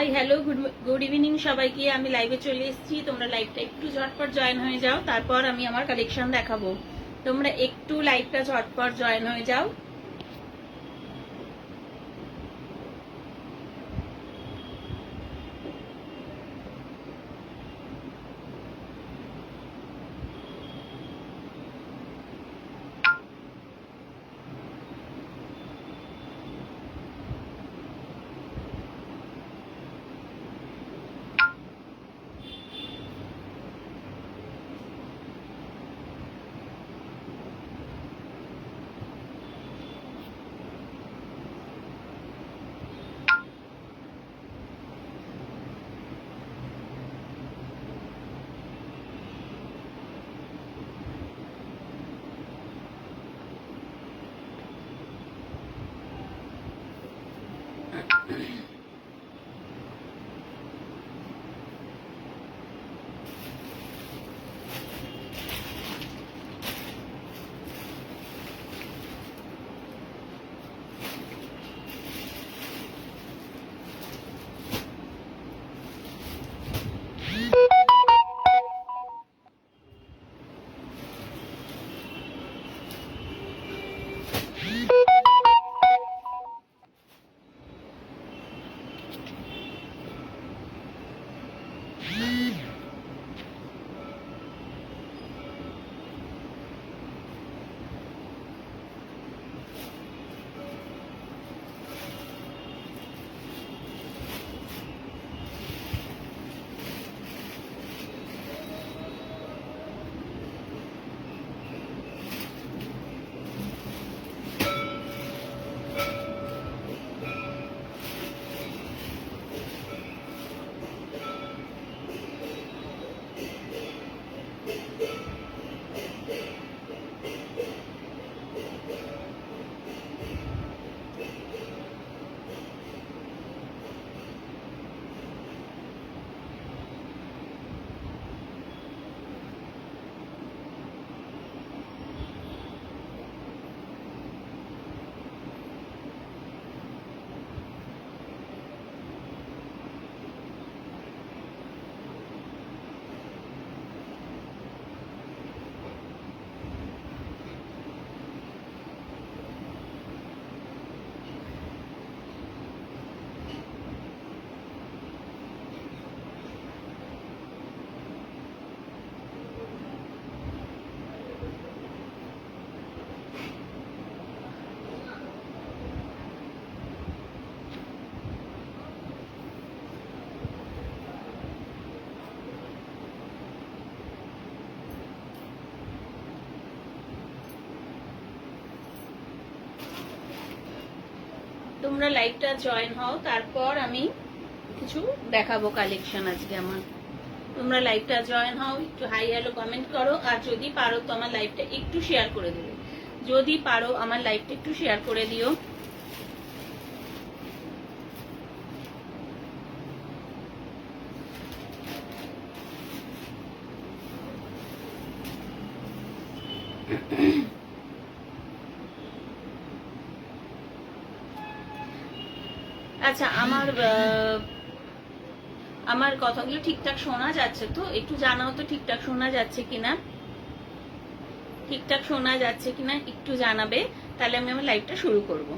Hi hello good evening সবাইকে। আমি লাইভে চলে এসেছি, তোমরা লাইভটা একটু ঝটপট জয়েন হয়ে যাও, তারপর আমি আমার কালেকশন দেখাবো। তোমরা একটু লাইভটা ঝটপট জয়েন হয়ে যাও। তোমরা লাইভটা জয়েন হও, তারপর আমি কিছু দেখাবো কালেকশন আজকে আমার। তোমরা লাইভটা জয়েন হও, একটু হাই হ্যালো কমেন্ট করো, আর যদি পারো তো আমার লাইভটা একটু শেয়ার করে দেবে। যদি পারো আমার লাইভটা একটু শেয়ার করে দিও। আচ্ছা, আমার কথাগুলো ঠিকঠাক শোনা যাচ্ছে তো? একটু জানাও তো ঠিকঠাক শোনা যাচ্ছে কিনা, ঠিকঠাক শোনা যাচ্ছে কিনা একটু জানাবে, তাহলে আমি আমার লাইভটা শুরু করব।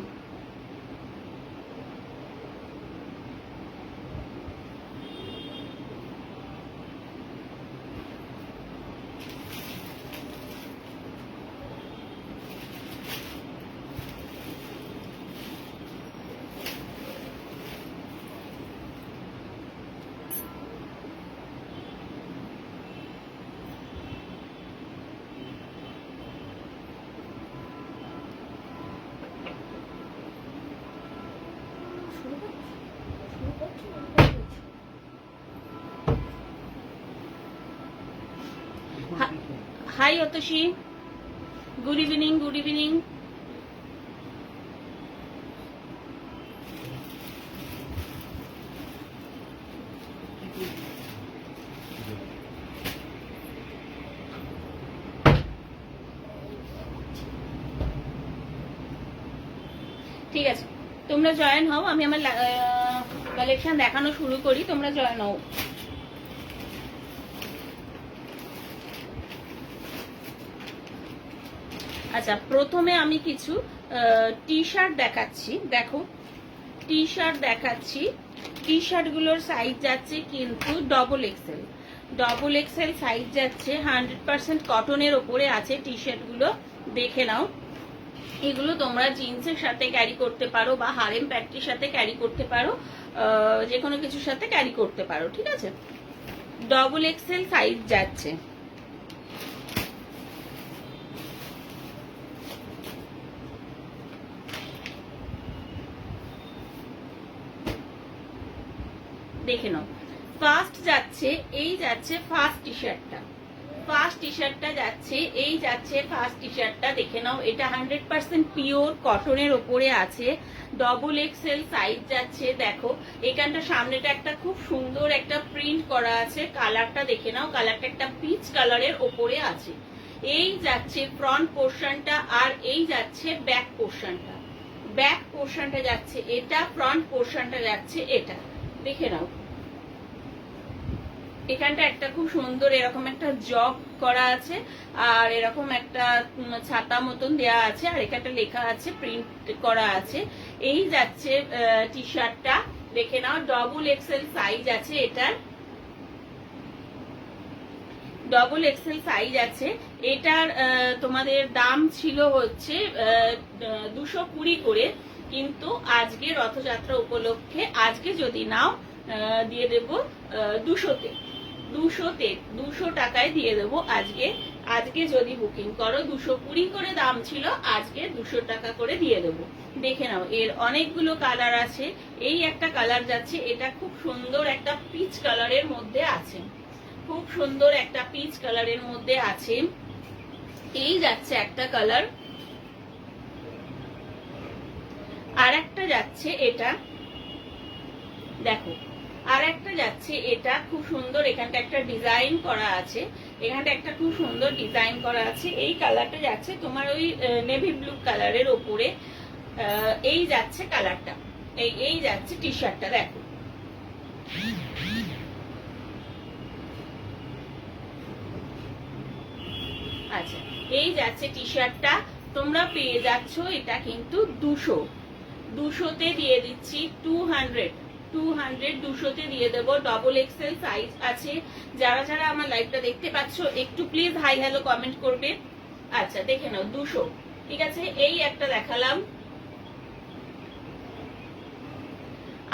Hi Atasi, good evening. Good evening. ঠিক আছে, তোমরা জয়েন হও, আমি আমার কালেকশন দেখানো শুরু করি, তোমরা জয়েন হও। আচ্ছা, প্রথমে আমি কিছু টি শার্ট দেখাচ্ছি। দেখো, টি শার্ট দেখাচ্ছি। টি শার্ট গুলোর সাইজ যাচ্ছে কিন্তু double XL. Double XL size যাচ্ছে, 100% কটনের ওপরে আছে টি শার্ট গুলো, দেখে নাও। এগুলো তোমরা জিন্সের সাথে ক্যারি করতে পারো বা হারেম প্যান্টের সাথে ক্যারি করতে পারো, যে কোনো কিছুর সাথে ক্যারি করতে পারো, ঠিক আছে। ডবল এক্সেল সাইজ যাচ্ছে। দেখে নাও, ফার্স্ট যাচ্ছে, এই যাচ্ছে ফার্স্ট টি শার্টটা। ফার্স্ট টি শার্টটা যাচ্ছে, এই যাচ্ছে ফার্স্ট টি শার্টটা, দেখে নাও। এটা 100% পিওর কটনের ওপরে আছে, ডবল এক্সেল সাইজ যাচ্ছে। দেখো এখানটা সামনেটা একটা খুব সুন্দর একটা প্রিন্ট করা আছে, কালারটা দেখে নাও, কালারটা একটা পিচ কালারের ওপরে আছে। এই যাচ্ছে ফ্রন্ট পোর্শনটা, আর এই যাচ্ছে ব্যাক পোর্শনটা। ব্যাক পোর্শনটা যাচ্ছে এটা, ফ্রন্ট পোর্শনটা যাচ্ছে এটা, দেখে নাও। এখানটা একটা খুব সুন্দর এরকম একটা জব করা আছে, আর এরকম একটা ছাতা মতন দেয়া আছে, আর এখানটা লেখা আছে, প্রিন্ট করা আছে। এই যাচ্ছে টি শার্টটা, দেখে নাও। ডবল এক্সেল সাইজ আছে এটার, ডবল এক্সেল সাইজ আছে এটার। তোমাদের দাম ছিল হচ্ছে 220 করে, কিন্তু আজকে রথযাত্রা উপলক্ষে আজকে যদি নাও দিয়ে দেবো 200-তে। 200 টাকায় দিয়ে দেবো আজকে। আজকে যদি বুকিং করো 220 করে দাম ছিল, আজকে 200 টাকা করে দিয়ে দেবো। দেখে নাও, এর অনেকগুলো কালার আছে। এই একটা কালার যাচ্ছে, এটা খুব সুন্দর একটা পিচ কালারের মধ্যে আছে, খুব সুন্দর একটা পিচ কালারের মধ্যে আছে। এই যাচ্ছে একটা কালার, আর একটা যাচ্ছে এটা, দেখো আর একটা যাচ্ছে এটা, খুব সুন্দর। এখানটা একটা ডিজাইন করা আছে, এখানটা একটা খুব সুন্দর ডিজাইন করা আছে। এই কালারটা যাচ্ছে তোমার ওই নেভি ব্লু কালারের ওপরে। এই যাচ্ছে কালারটা, এই যাচ্ছে টি শার্টটা, দেখো। আচ্ছা, এই যাচ্ছে টি শার্টটা, তোমরা পেয়ে যাচ্ছ এটা কিন্তু 200-তে দিয়ে দিচ্ছি। 200-200-তে দিয়ে দেবো। ডবল এক্সেল সাইজ আছে। যারা যারা আমার লাইভটা দেখতে পাচ্ছ একটু প্লিজ হাই হ্যালো কমেন্ট করবে। আচ্ছা, দেখে নাও 200, ঠিক আছে। এই একটা দেখালাম,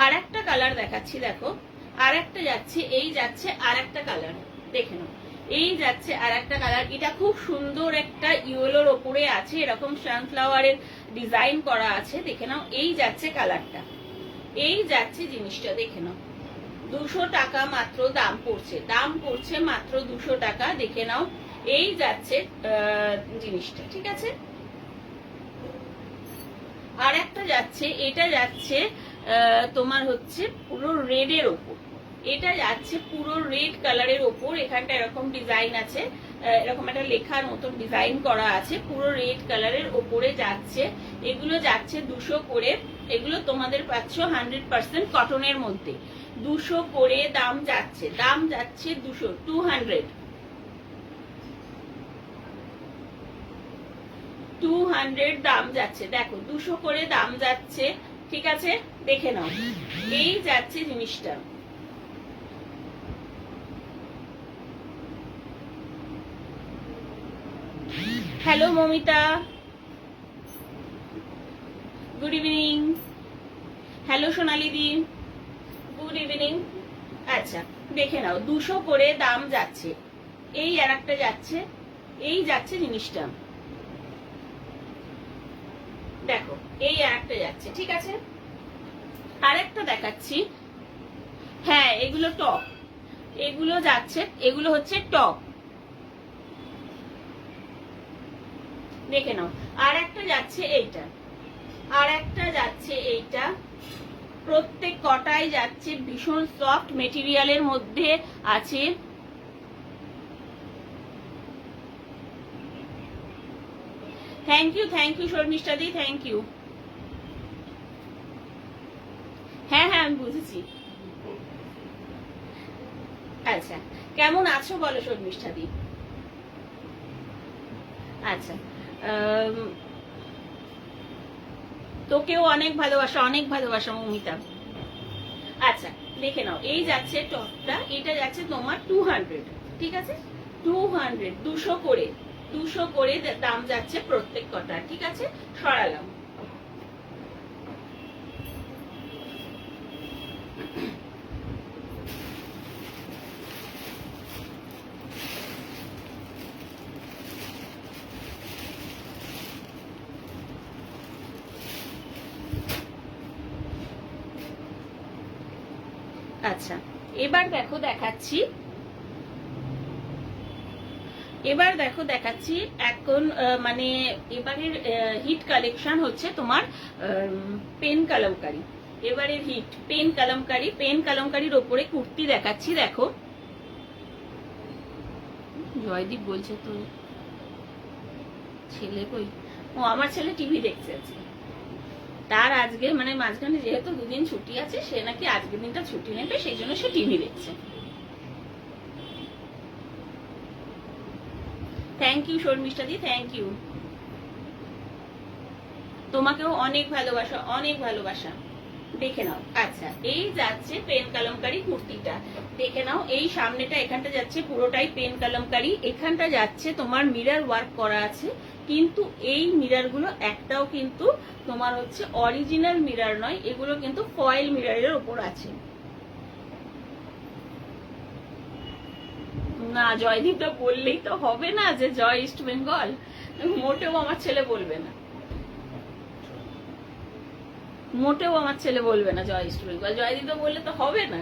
আর একটা কালার দেখাচ্ছি, দেখো আর একটা যাচ্ছে, এই যাচ্ছে আর একটা কালার, দেখে নাও। এই যাচ্ছে আর একটা কালার, এটা খুব সুন্দর একটা ইয়েলোর ওপরে আছে, এরকম সানফ্লাওয়ারের ডিজাইন করা আছে, দেখে নাও। এই যাচ্ছে কালারটা, এই যাচ্ছে জিনিসটা, দেখে নাও। 200 টাকা মাত্র দাম পড়ছে, দাম পড়ছে মাত্র 200 টাকা, দেখে নাও। এই যাচ্ছে জিনিসটা, ঠিক আছে। আর একটা যাচ্ছে, এটা যাচ্ছে তোমার হচ্ছে পুরো রেড এর ওপর, এটা যাচ্ছে পুরো রেড কালারের ওপর। এখানটা এরকম ডিজাইন আছে, এরকম একটা লেখার মতন ডিজাইন করা আছে, পুরো রেড কালারের ওপরে যাচ্ছে। এগুলো যাচ্ছে 200 করে, এগুলো তোমাদের পাচ্ছ 100% কটনের মধ্যে। 200 করে দাম যাচ্ছে, দাম যাচ্ছে 200 দাম যাচ্ছে, দেখো 200 করে দাম যাচ্ছে, ঠিক আছে। দেখে নাও, এই যাচ্ছে জিনিসটা। Hello Momita, good evening. Hello Sonali di, good evening. আচ্ছা, দেখে নাও 200 করে দাম যাচ্ছে। এই আর একটা যাচ্ছে, এই যাচ্ছে জিনিসটা, দেখো এই আর একটা যাচ্ছে, ঠিক আছে। আর একটা দেখাচ্ছি, হ্যাঁ এগুলো টপ, এগুলো যাচ্ছে, এগুলো হচ্ছে টপ, দেখে নাও। আর একটা যাচ্ছে এইটা, আর একটা যাচ্ছে এইটা, প্রত্যেক কটাই যাচ্ছে ভীষণ সফট মেটেরিয়ালের মধ্যে আছে। Thank you Sharmistha di, thank you. হ্যাঁ হ্যাঁ আমি বুঝেছি। আচ্ছা, কেমন আছো বলো শর্মিষ্ঠা দি? আচ্ছা, তোকেও অনেক ভালোবাসা, অনেক ভালোবাসা মৌমিতা। আচ্ছা, দেখে নাও, এই যাচ্ছে টপটা, এটা যাচ্ছে তোমার 200, ঠিক আছে? 200, 200 করে, 200 করে দাম যাচ্ছে প্রত্যেক কটার, ঠিক আছে? সরালাম। আচ্ছা, এবার দেখো দেখাচ্ছি, এবার দেখো দেখাচ্ছি এখন মানে এবারের হিট কালেকশন হচ্ছে তোমার পেন কালামকারী। এবারের হিট পেন কালামকারী, পেন কালামকারীর ওপরে কুর্তি দেখাচ্ছি। দেখো, জয়দীপ বলছে তো ছেলে কই? ও আমার ছেলে টিভি দেখছে আজকে। তার আজকে মানে মাঝখানে যেহেতু দুদিন ছুটি আছে, সে নাকি আজকের দিনটা ছুটি নেবে, সেই জন্য সে টিভি দেখছে। Thank you Sharmistha di, thank you. তোমাকেও অনেক ভালোবাসা, অনেক ভালোবাসা। দেখে নাও। আচ্ছা, এই যাচ্ছে পেন কালামকারী কুর্তিটা, দেখে নাও। এই সামনেটা এখানটা যাচ্ছে পুরোটাই পেন কালামকারী, এখানটা যাচ্ছে তোমার মিরর ওয়ার্ক করা আছে, কিন্তু এই মিরর গুলো একটাও কিন্তু তোমার হচ্ছে অরিজিনাল মিরর নয়, এগুলো কিন্তু ফয়েল মিররের ওপর আছে। না, জয়দীপটা বললেই তো হবে না যে জয় ইস্ট বেঙ্গল, মোটেও আমার ছেলে বলবে না, মোটেও আমার ছেলে বলবে না জয় ইস্ট বেঙ্গল। জয়দীপ বললে তো হবে না।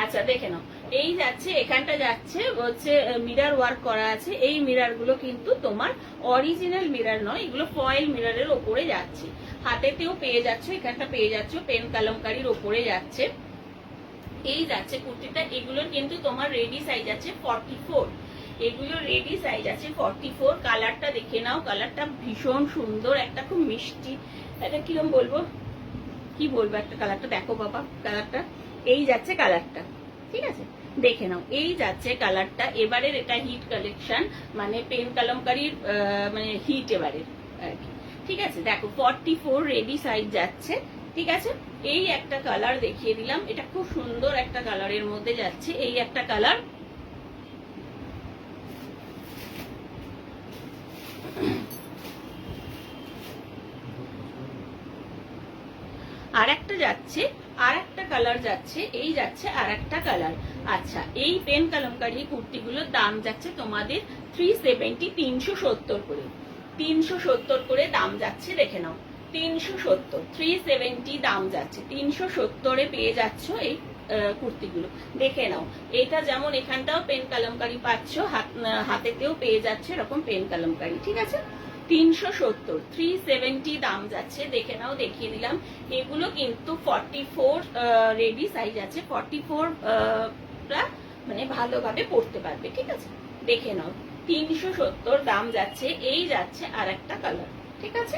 আচ্ছা, দেখে নাও, এই যাচ্ছে এখানটা যাচ্ছে হচ্ছে মিরর ওয়ার্ক করা আছে, এই মিরর গুলো কিন্তু তোমার অরিজিনাল মিরর নয়, এগুলো ফয়েল মিররের ওপরে যাচ্ছে। হাতেতেও পেয়ে যাচ্ছ, এখানটা পেয়ে যাচ্ছ পেন কালামকারীর ওপরে যাচ্ছে। এই যাচ্ছে কুর্তিটা, এগুলোর কিন্তু তোমার রেডি সাইজ আছে 44, এগুলো রেডি সাইজ আছে 44। কালারটা দেখে নাও, কালারটা ভীষণ সুন্দর, একটা খুব মিষ্টি, এটা কিরম বলবো, কি বলবো, একটা কালারটা দেখো বাবা, কালারটা এই যাচ্ছে কালারটা, ঠিক আছে? দেখে নাও, এই যাচ্ছে কালারটা। এবারের এটা হিট কালেকশন, মানে পেন কালামকারীর মানে হিট এবারের আর কি, ঠিক আছে? দেখো 44 রেডি সাইজ যাচ্ছে, ঠিক আছে? এই একটা কালার দেখিয়ে দিলাম, এটা খুব সুন্দর একটা কালারের মধ্যে যাচ্ছে, এই একটা কালার। আর একটা যাচ্ছে, আর একটা কালার যাচ্ছে, এই যাচ্ছে আর একটা কালার। আচ্ছা, এই পেন কালামকারী কুর্তিগুলোর দাম যাচ্ছে তোমাদের 370, 370 করে, 370 করে দাম যাচ্ছে। দেখে নাও, 370, 370 দাম যাচ্ছে, 370-এ পেয়ে যাচ্ছ এই কুর্তিগুলো। দেখে নাও, এটা যেমন এখানটাও পেন কালামকারী পাচ্ছ, হাতেতেও পেয়ে যাচ্ছে এরকম পেন কালামকারী, ঠিক আছে? 370, 370 দাম যাচ্ছে। দেখে নাও, দেখিয়ে দিলাম। এগুলো কিন্তু 44 রেডি সাইজ আছে, 44 মানে ভালোভাবে পড়তে পারবে, ঠিক আছে? দেখে নাও, 370 দাম যাচ্ছে। এই যাচ্ছে আর একটা কালার, ঠিক আছে?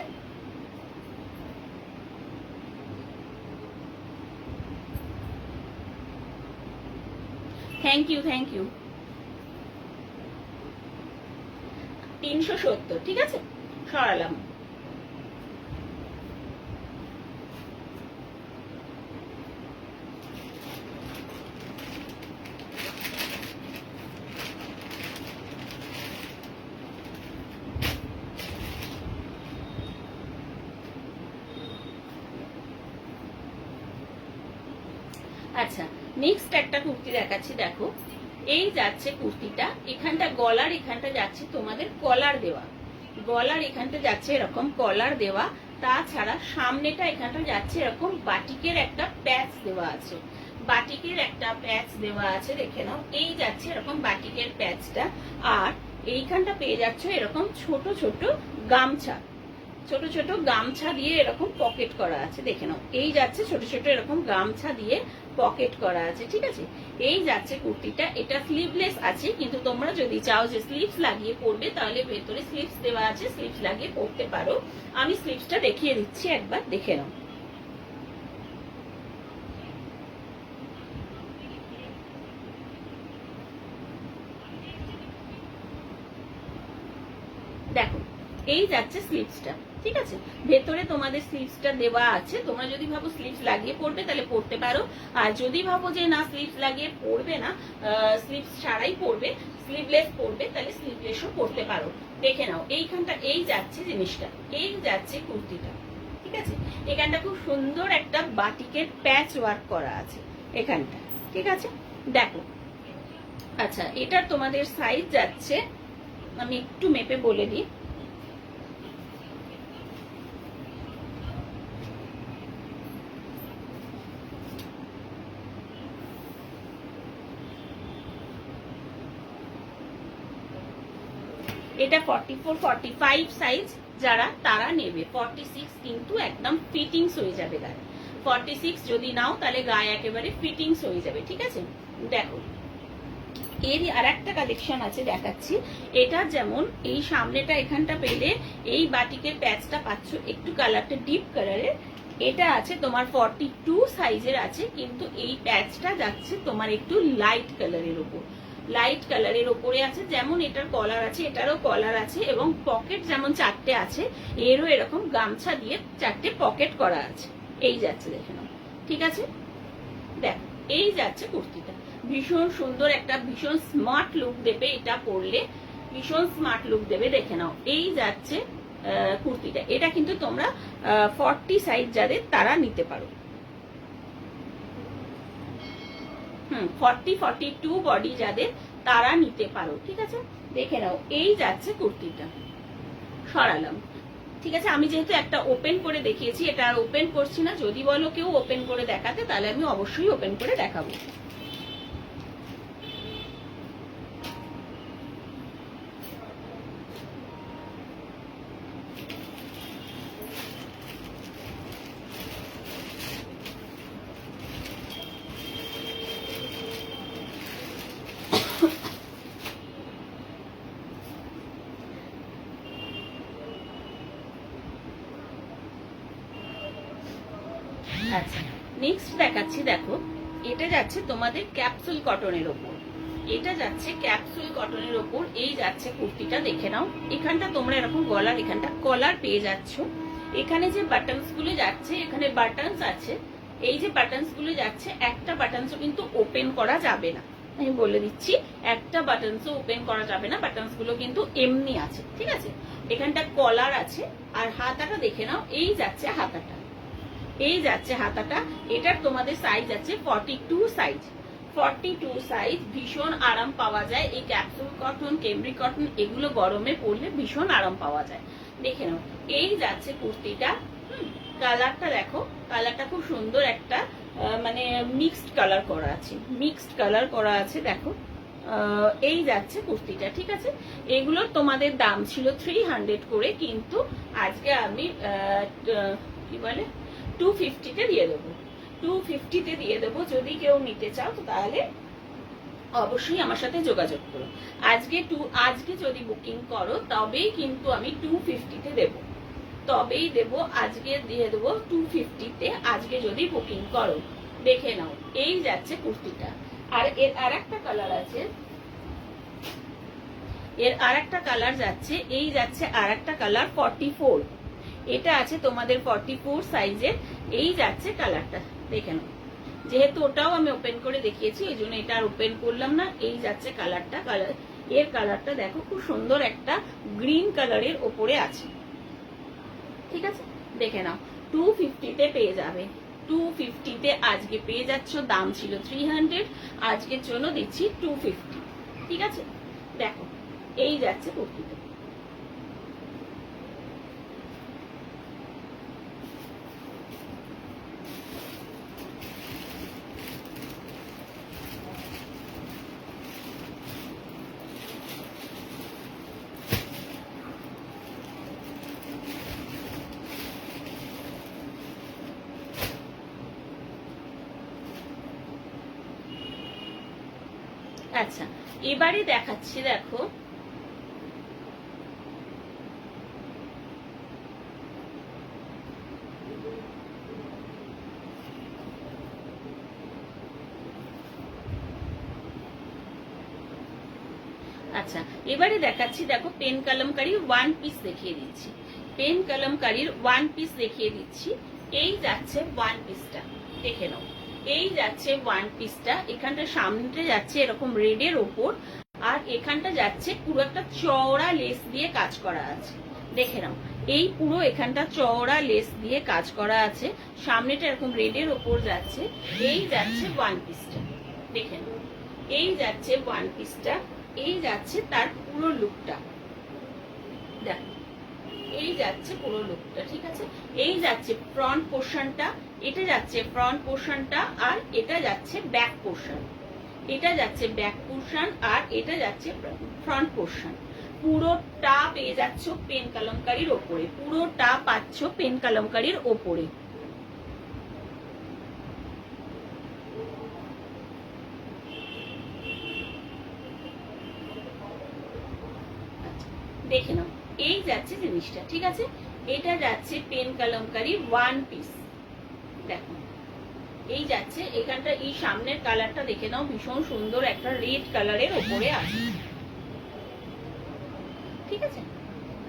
Thank you, thank you. 370, ঠিক আছে? সরালাম। আচ্ছা, নেক্সট একটা কুর্তি দেখাচ্ছি। দেখো, এই যাচ্ছে কুর্তিটা, এখানটা গলার, এখানটা যাচ্ছে তোমাদের কলার দেওয়া, গলার এখানটা যাচ্ছে এরকম কলার দেওয়া, তাছাড়া সামনেটা এখানটা যাচ্ছে এরকম বাটিকের একটা প্যাচ দেওয়া আছে, বাটিকের একটা প্যাচ দেওয়া আছে। দেখে নাও, এই যাচ্ছে এরকম বাটিকের প্যাচটা, আর এইখানটা পেয়ে যাচ্ছে এরকম ছোট ছোট গামছা, ছোট ছোট গামছা দিয়ে এরকম পকেট করা আছে, দেখে নাও। এই যাচ্ছে ছোট ছোট এরকম গামছা দিয়ে পকেট করা আছে, ঠিক আছে। এই যাচ্ছে কুর্তিটা, এটা স্লিভলেস আছে, কিন্তু তোমরা যদি চাও যে স্লিভস লাগিয়ে পরবে তাহলে ভেতরে স্লিভস দেওয়া আছে, স্লিভস লাগিয়ে পরতে পারো। আমি স্লিভসটা দেখিয়ে দিচ্ছি, একবার দেখে নাও। দেখো এই যাচ্ছে স্লিভসটা, ঠিক আছে। ভেতরে তোমাদের স্লিভসটা দেওয়া আছে, তোমরা যদি ভাবো স্লিভস লাগিয়ে পরবে তাহলে পরতে পারো, আর যদি ভাবো যে না স্লিভস লাগিয়ে পরবে না, স্লিভস ছাড়াই পরবে, স্লিভলেস পরবে, তাহলে স্লিভলেসও পরতে পারো। দেখে নাও এইখানটা, এই যাচ্ছে জিনিসটা, এই যাচ্ছে কুর্তিটা, ঠিক আছে। এখানটা খুব সুন্দর একটা বাটিকের প্যাচ ওয়ার্ক করা আছে এখানটা, ঠিক আছে। দেখো আচ্ছা, এটার তোমাদের সাইজ যাচ্ছে, আমি একটু মেপে বলে দিই। এটা 44-45 সাইজ যারা, তারা নেবে। 46 কিন্তু একদম ফিটিংস হয়ে যাবে গায়ে। 46 যদি নাও তাহলে গায়ে একেবারে ফিটিংস হয়ে যাবে, ঠিক আছে। দেখো এর আর একটা কালেকশন আছে, দেখাচ্ছি। এটা যেমন এই সামনেটা এখানটা পেলে এই বাটিকের প্যাচটা পাচ্ছ, একটু কালারটা ডিপ কালারের। এটা আছে তোমার 42 সাইজের আছে, কিন্তু এই প্যাচটা যাচ্ছে তোমার একটু লাইট কালারের উপর, লাইট কালারের ওপরে আছে। যেমন এটার কলার আছে, এটারও কলার আছে, এবং পকেট যেমন 4টে আছে, এরও এরকম গামছা দিয়ে 4টে পকেট করা আছে। এই যাচ্ছে, দেখে নাও, ঠিক আছে। দেখ এই যাচ্ছে কুর্তিটা, ভীষণ সুন্দর একটা, ভীষণ স্মার্ট লুক দেবে এটা পরলে, ভীষণ স্মার্ট লুক দেবে, দেখে নাও। এই যাচ্ছে কুর্তিটা, এটা কিন্তু তোমরা 40 সাইজ যাদের তারা নিতে পারো। 40-42 বডি যাদের তারা নিতে পারো, ঠিক আছে। দেখে নাও এই যাচ্ছে কুর্তিটা, সরালাম, ঠিক আছে। আমি যেহেতু একটা ওপেন করে দেখিয়েছি, এটা আর ওপেন করছি না। যদি বলো কেউ ওপেন করে দেখাতে, তাহলে আমি অবশ্যই ওপেন করে দেখাবো। আচ্ছা নেক্সট দেখাচ্ছি, দেখো এটা যাচ্ছে তোমাদের ক্যাপসুল কটনের ওপর, এটা যাচ্ছে ক্যাপসুল কটনের ওপর। এই যাচ্ছে কুর্তিটা, দেখে নাও। এখানটা তোমরা এরকম গলার এখানটা কলার পেয়ে যাচ্ছ। এখানে যে বাটনস গুলো যাচ্ছে, এখানে বাটনস আছে, এই যে বাটনস গুলো যাচ্ছে, একটা বাটনসও কিন্তু ওপেন করা যাবে না, আমি বলে দিচ্ছি। একটা বাটনসও ওপেন করা যাবে না, বাটনস গুলো কিন্তু এমনি আছে, ঠিক আছে। এখানটা কলার আছে, আর হাতাটা দেখে নাও। এই যাচ্ছে হাতাটা, এই যাচ্ছে হাতাটা। এটার তোমাদের সাইজ আছে 42 সাইজ, 42 সাইজ। ভীষণ আরাম পাওয়া যায় এই ক্যাপসুল কটন, কেমব্রিক কটন, এগুলো গরমে পরলে ভীষণ আরাম পাওয়া যায়। দেখে নাও এই যাচ্ছে কুর্তিটা। কালারটা দেখো, কালারটা খুব সুন্দর একটা, মানে মিক্সড কালার করা আছে, মিক্সড কালার করা আছে, দেখো। এই যাচ্ছে কুর্তিটা, ঠিক আছে। এগুলোর তোমাদের দাম ছিল 300 করে, কিন্তু আজকে আমি কি বলে 250-তে দিয়ে দেবো, 250-তে দিয়ে দেবো। যদি কেউ নিতে চাও তো তাহলে অবশ্যই আমার সাথে যোগাযোগ করো। আজকে যদি বুকিং করো তবেই কিন্তু আমি 250-তে দেবো, তবেই দেবো। আজকে দিয়ে দেবো 250-তে, আজকে যদি বুকিং করো। দেখে নাও এই যাচ্ছে কুর্তিটা। আর এর আর একটা কালার আছে, এর আর একটা কালার যাচ্ছে, এই যাচ্ছে আর একটা কালার 44। এটা আছে তোমাদের 44 সাইজের। এই যাচ্ছে কালারটা, দেখে নাও। যেহেতু ওটাও আমি ওপেন করে দেখিয়েছি, এই জন্য এটা আর ওপেন করলাম না। এই যাচ্ছে কালারটা, এর কালারটা দেখো, খুব সুন্দর একটা গ্রিন কালারের ওপরে আছে, ঠিক আছে। দেখে নাও 250-তে পেয়ে যাবে, 250-তে আজকে পেয়ে যাচ্ছ। দাম ছিল 300, আজকের জন্য দিচ্ছি 250, ঠিক আছে। দেখো এই যাচ্ছে কুর্তিটা। আচ্ছা, এবারে দেখাচ্ছি, দেখো আচ্ছা এবারে দেখাচ্ছি, দেখো পেন কলমকারীর ওয়ান পিস দেখিয়ে দিচ্ছি, পেন কলমকারীর ওয়ান পিস দেখিয়ে দিচ্ছি। এই যাচ্ছে ওয়ান পিসটা, দেখে নাও, এই যাচ্ছে ওয়ান পিসটা। এখানটা সামনেটা যাচ্ছে এরকম রেডের ওপর, আর এখানটা যাচ্ছে পুরো একটা চওড়া লেস দিয়ে কাজ করা আছে, দেখে নাও। এই পুরো এখানটা চওড়া লেস দিয়ে কাজ করা আছে, সামনেটা এরকম রেডের ওপর যাচ্ছে। এই যাচ্ছে ওয়ান পিসটা, দেখে নাও, এই যাচ্ছে ওয়ান পিসটা, এই যাচ্ছে তার পুরো লুকটা, দেখো এই যাচ্ছে পুরো লুকটা, ঠিক আছে। এই যাচ্ছে ফ্রন্ট পোর্শনটা, এটা যাচ্ছে ফ্রন্ট পোর্শনটা, আর এটা যাচ্ছে ব্যাক পোর্শন, এটা যাচ্ছে ব্যাক পোর্শন, আর এটা যাচ্ছে ফ্রন্ট পোর্শন। পুরোটা পেয়ে যাচ্ছ পেন কলমকারীর ওপরে, পুরোটা পাচ্ছ পেন কলমকারীর ওপরে। দেখে নাও, এই যাচ্ছে জিনিসটা, ঠিক আছে। এটা যাচ্ছে পেন কলমকারী ওয়ান পিস, দেখো এই যাচ্ছে। এখানটা এই সামনের কালারটা দেখে নাও, ভীষণ সুন্দর একটা রেড কালারের ওপরে আছে, ঠিক আছে।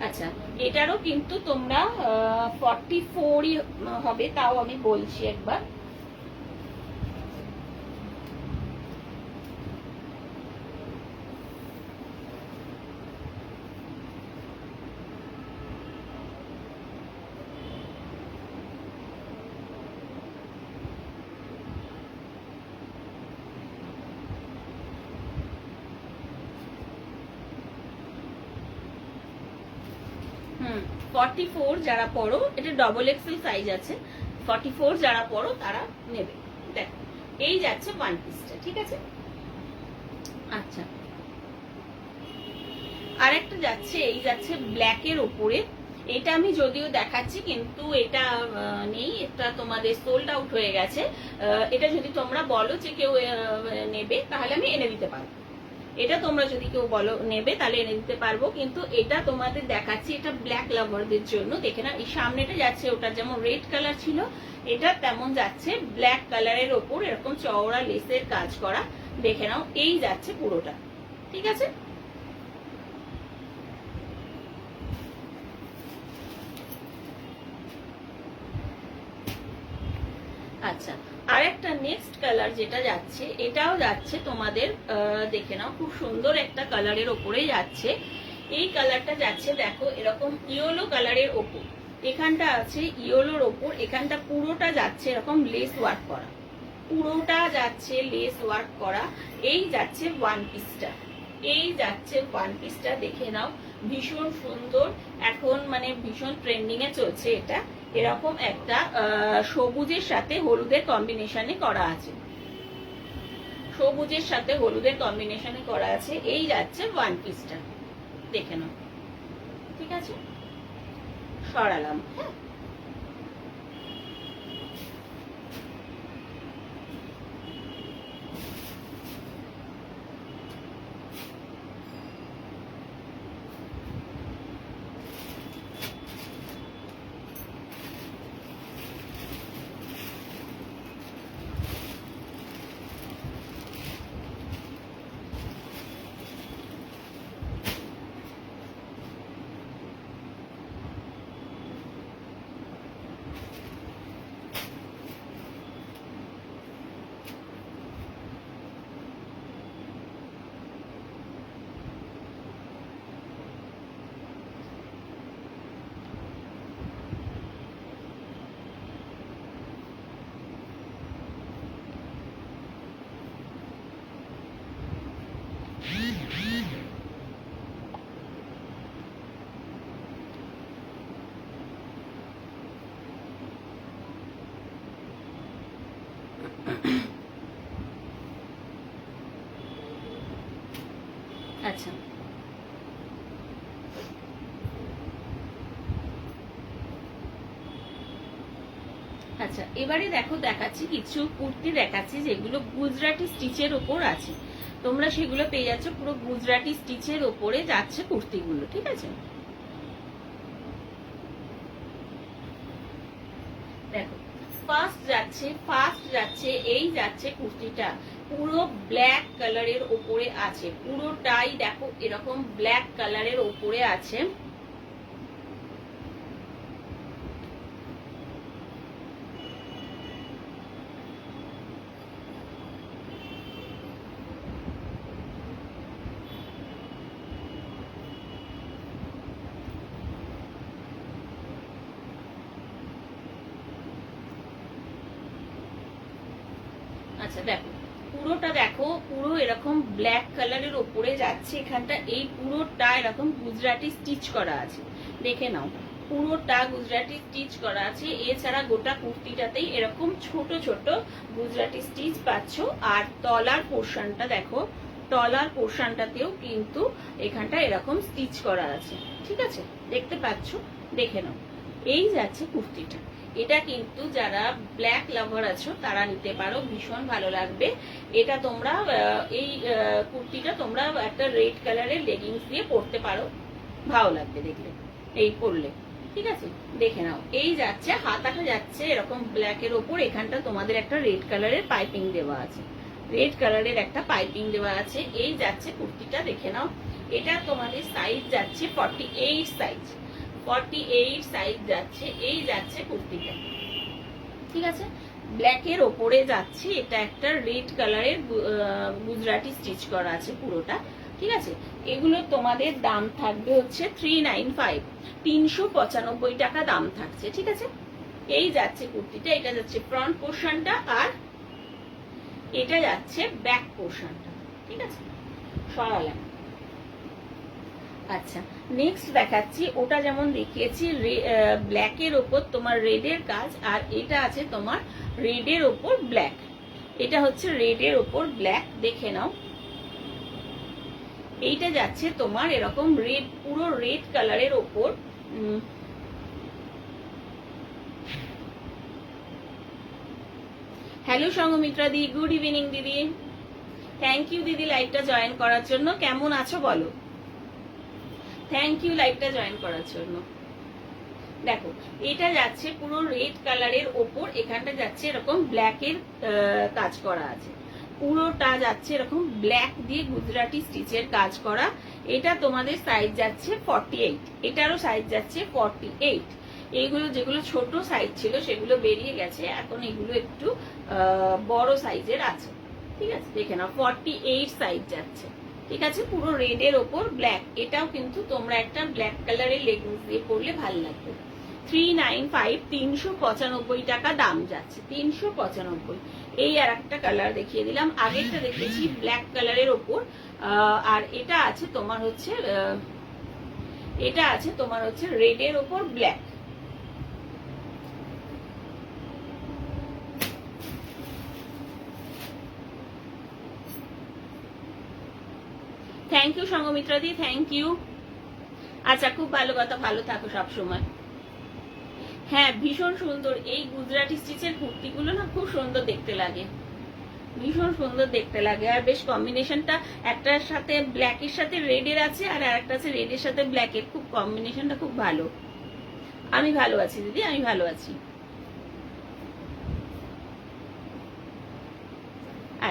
আচ্ছা, এটারও কিন্তু তোমরা 44ই হবে, তাও আমি বলছি একবার। হুম, 44 যারা পড়ো, এটা ডবল এক্সেল সাইজ আছে, 44 যারা পড়ো তারা নেবে। দেখো এই যাচ্ছে ওয়ান পিসটা, ঠিক আছে। আচ্ছা, আরেকটা যাচ্ছে, এই যাচ্ছে ব্ল্যাকের ওপরে। এটা আমি যদিও দেখাচ্ছি, কিন্তু এটা নেই, এটা তোমাদের সোল্ড আউট হয়ে গেছে। এটা যদি তোমরা বলো যে কেউ নেবে, তাহলে আমি এনে দিতে পারবো। এটা তোমরা যদি কেউ বলো নেবে, তাহলে এনে দিতে পারবো, কিন্তু এটা তোমাদের দেখাচ্ছি, এটা ব্ল্যাক লাভারদের জন্য। দেখে না, এই সামনেটা যাচ্ছে ওটা যেমন রেড কালার ছিল, এটা তেমন যাচ্ছে ব্ল্যাক কালারের ওপর এরকম চওড়া লেসের কাজ করা, দেখে নাও। এই যাচ্ছে পুরোটা, ঠিক আছে। আচ্ছা, আর একটা নেক্সট কালার যেটা যাচ্ছে, এটাও যাচ্ছে তোমাদের, দেখে নাও, খুব সুন্দর একটা কালারের ওপরে যাচ্ছে। এই কালারটা যাচ্ছে, দেখো এরকম ইয়েলো কালারের ওপর, এখানটা আছে ইয়েলোর ওপর, এখানটা পুরোটা যাচ্ছে এরকম লেস ওয়ার্ক করা, পুরোটা যাচ্ছে লেস ওয়ার্ক করা। এই যাচ্ছে ওয়ান পিসটা, এই যাচ্ছে ওয়ান পিসটা, দেখে নাও, ভীষণ সুন্দর, এখন মানে ভীষণ ট্রেন্ডিং এ চলছে এটা। এরকম একটা সবুজের সাথে হলুদের কম্বিনেশনে করা আছে, সবুজের সাথে হলুদের কম্বিনেশনে করা আছে। এই যাচ্ছে ওয়ান পিসটা, দেখে নাও, ঠিক আছে। সরালাম, হ্যাঁ। আচ্ছা, আচ্ছা এবারে দেখো দেখাচ্ছি কিছু কুর্তি দেখাচ্ছি, যেগুলো গুজরাটি স্টিচের উপর আছে। তোমরা সেগুলো পেয়ে যাচ্ছ পুরো গুজরাটি স্টিচের ওপরে যাচ্ছে কুর্তিগুলো, ঠিক আছে। দেখো ফার্স্ট যাচ্ছে এই যাচ্ছে কুর্তিটা পুরো ব্ল্যাক কালারের ওপরে আছে, পুরোটাই দেখো এরকম ব্ল্যাক কালারের ওপরে আছে। আচ্ছা দেখো পুরোটা দেখো পুরো এরকম ব্ল্যাক কালারের ওপরে যাচ্ছে, এখানটা এই পুরোটা এরকম গুজরাটি স্টিচ করা আছে, দেখে নাও পুরোটা গুজরাটি স্টিচ করা আছে। এছাড়া গোটা কুর্তিটাতেই এরকম ছোট ছোট গুজরাটি স্টিচ পাচ্ছ। আর তলার পোর্শনটা দেখো, তলার পোর্শনটাতেও কিন্তু এখানটা এরকম স্টিচ করা আছে, ঠিক আছে, দেখতে পাচ্ছ, দেখে নাও। এই যাচ্ছে কুর্তিটা, এটা কিন্তু যারা ব্ল্যাক লাভার আছো তারা নিতে পারো, ভীষণ ভালো লাগবে এটা। তোমরা এই কুর্তিটা তোমরা একটা রেড কালারের লেগিংস দিয়ে পরতে পারো, ভালো লাগবে দেখলে এই পরলে, ঠিক আছে, দেখে নাও। এই যাচ্ছে হাতাটা যাচ্ছে এরকম ব্ল্যাকের ওপর, এখানটা তোমাদের একটা রেড কালারের পাইপিং দেওয়া আছে, রেড কালারের একটা পাইপিং দেওয়া আছে। এই যাচ্ছে কুর্তিটা, দেখে নাও। এটা তোমাদের সাইজ যাচ্ছে 48 সাইজ, 48 সাইজ যাচ্ছে। এই যাচ্ছে কুর্তিটা, ঠিক আছে, ব্ল্যাকের ওপরে যাচ্ছে, এটা একটা রেড কালারের গুজরাটি স্টিচ করা আছে পুরোটা, ঠিক আছে। এগুলো তোমাদের দাম থাকবে হচ্ছে 395, 395 টাকা দাম থাকছে, ঠিক আছে। এই যাচ্ছে কুর্তিটা, এটা যাচ্ছে ফ্রন্ট পোর্শনটা আর এটা যাচ্ছে ব্যাক পোর্শনটা, ঠিক আছে, সরালাম। আচ্ছা নেক্সট দেখাচ্ছি, ওটা যেমন দেখিয়েছি ব্ল্যাকের ওপর তোমার রেডের কাজ, আর এটা আছে তোমার রেডের ওপর ব্ল্যাক, এটা হচ্ছে রেডের ওপর ব্ল্যাক, দেখে নাও। এইটা যাচ্ছে তোমার এরকম রেড, পুরো রেড কালারের ওপর। হ্যালো সঙ্গমিত্রা দি, গুড ইভিনিং দিদি, থ্যাংক ইউ দিদি লাইভটা জয়েন করার জন্য। কেমন আছো বলো? থ্যাংক ইউ লাইভটা জয়েন করার জন্য। দেখো এটা যাচ্ছে পুরো রেড কালারের ওপর, এখানটা যাচ্ছে এরকম ব্ল্যাকের কাজ করা আছে, পুরোটা যাচ্ছে এরকম ব্ল্যাক দিয়ে গুজরাটি স্টিচের কাজ করা। এটা তোমাদের সাইজ যাচ্ছে 48, এটারও সাইজ যাচ্ছে 48। এইগুলো যেগুলো ছোট সাইজ ছিল সেগুলো বেরিয়ে গেছে, এখন এগুলো একটু বড় সাইজের আছে, ঠিক আছে, দেখে নাও 48 সাইজ যাচ্ছে, ঠিক আছে, পুরো রেডের ওপর ব্ল্যাক। এটাও কিন্তু তোমরা একটা ব্ল্যাক কালারের লেগিংস দিয়ে পরলে ভালো লাগবে। 395, 395 টাকা দাম যাচ্ছে, 395। এই আর একটা কালার দেখিয়ে দিলাম, আগেরটা দেখেছি ব্ল্যাক কালারের ওপর, আর এটা আছে তোমার হচ্ছে রেডের ওপর black. Thank you Sanghamitra di, thank you. আচ্ছা খুব ভালো কথা, ভালো থাকো সবসময়। হ্যাঁ ভীষণ সুন্দর, এই গুজরাটি স্টিচের কুর্তিগুলো না খুব সুন্দর দেখতে লাগে, ভীষণ সুন্দর দেখতে লাগে। আর বেশ কম্বিনেশনটা একটার সাথে ব্ল্যাকের সাথে রেডের আছে, আর একটা আছে রেডের সাথে ব্ল্যাকের, খুব কম্বিনেশনটা খুব ভালো। আমি ভালো আছি দিদি, আমি ভালো আছি।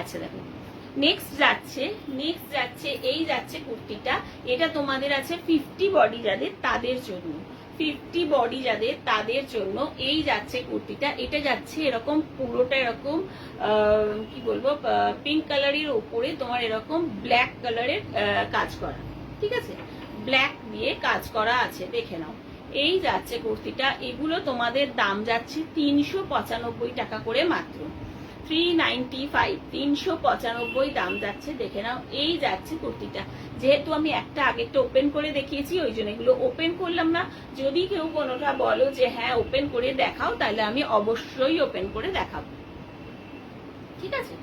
আচ্ছা দেখো নেক্সট যাচ্ছে এই যাচ্ছে কুর্তিটা, এটা তোমাদের আছে 50 বডি যাদের তাদের জন্য, 50 বডি যাদের তাদের জন্য এই যাচ্ছে কুর্তিটা। এটা যাচ্ছে এরকম পুরোটা এরকম কি বলবো পিঙ্ক কালারের উপরে তোমার এরকম ব্ল্যাক কালারের কাজ করা, ঠিক আছে, ব্ল্যাক দিয়ে কাজ করা আছে, দেখে নাও। এই যাচ্ছে কুর্তিটা, এগুলো তোমাদের দাম যাচ্ছে 395 টাকা করে মাত্র, 395, 395 দাম যাচ্ছে, দেখে নাও। এই যাচ্ছে কুর্তিটা, যেহেতু আমি একটা আগেরটা ওপেন করে দেখিয়েছি ওই জন্য এগুলো ওপেন করলাম না। যদি কেউ কোনোটা বলো যে হ্যাঁ ওপেন করে দেখাও, তাহলে আমি অবশ্যই ওপেন করে দেখাবো, ঠিক আছে।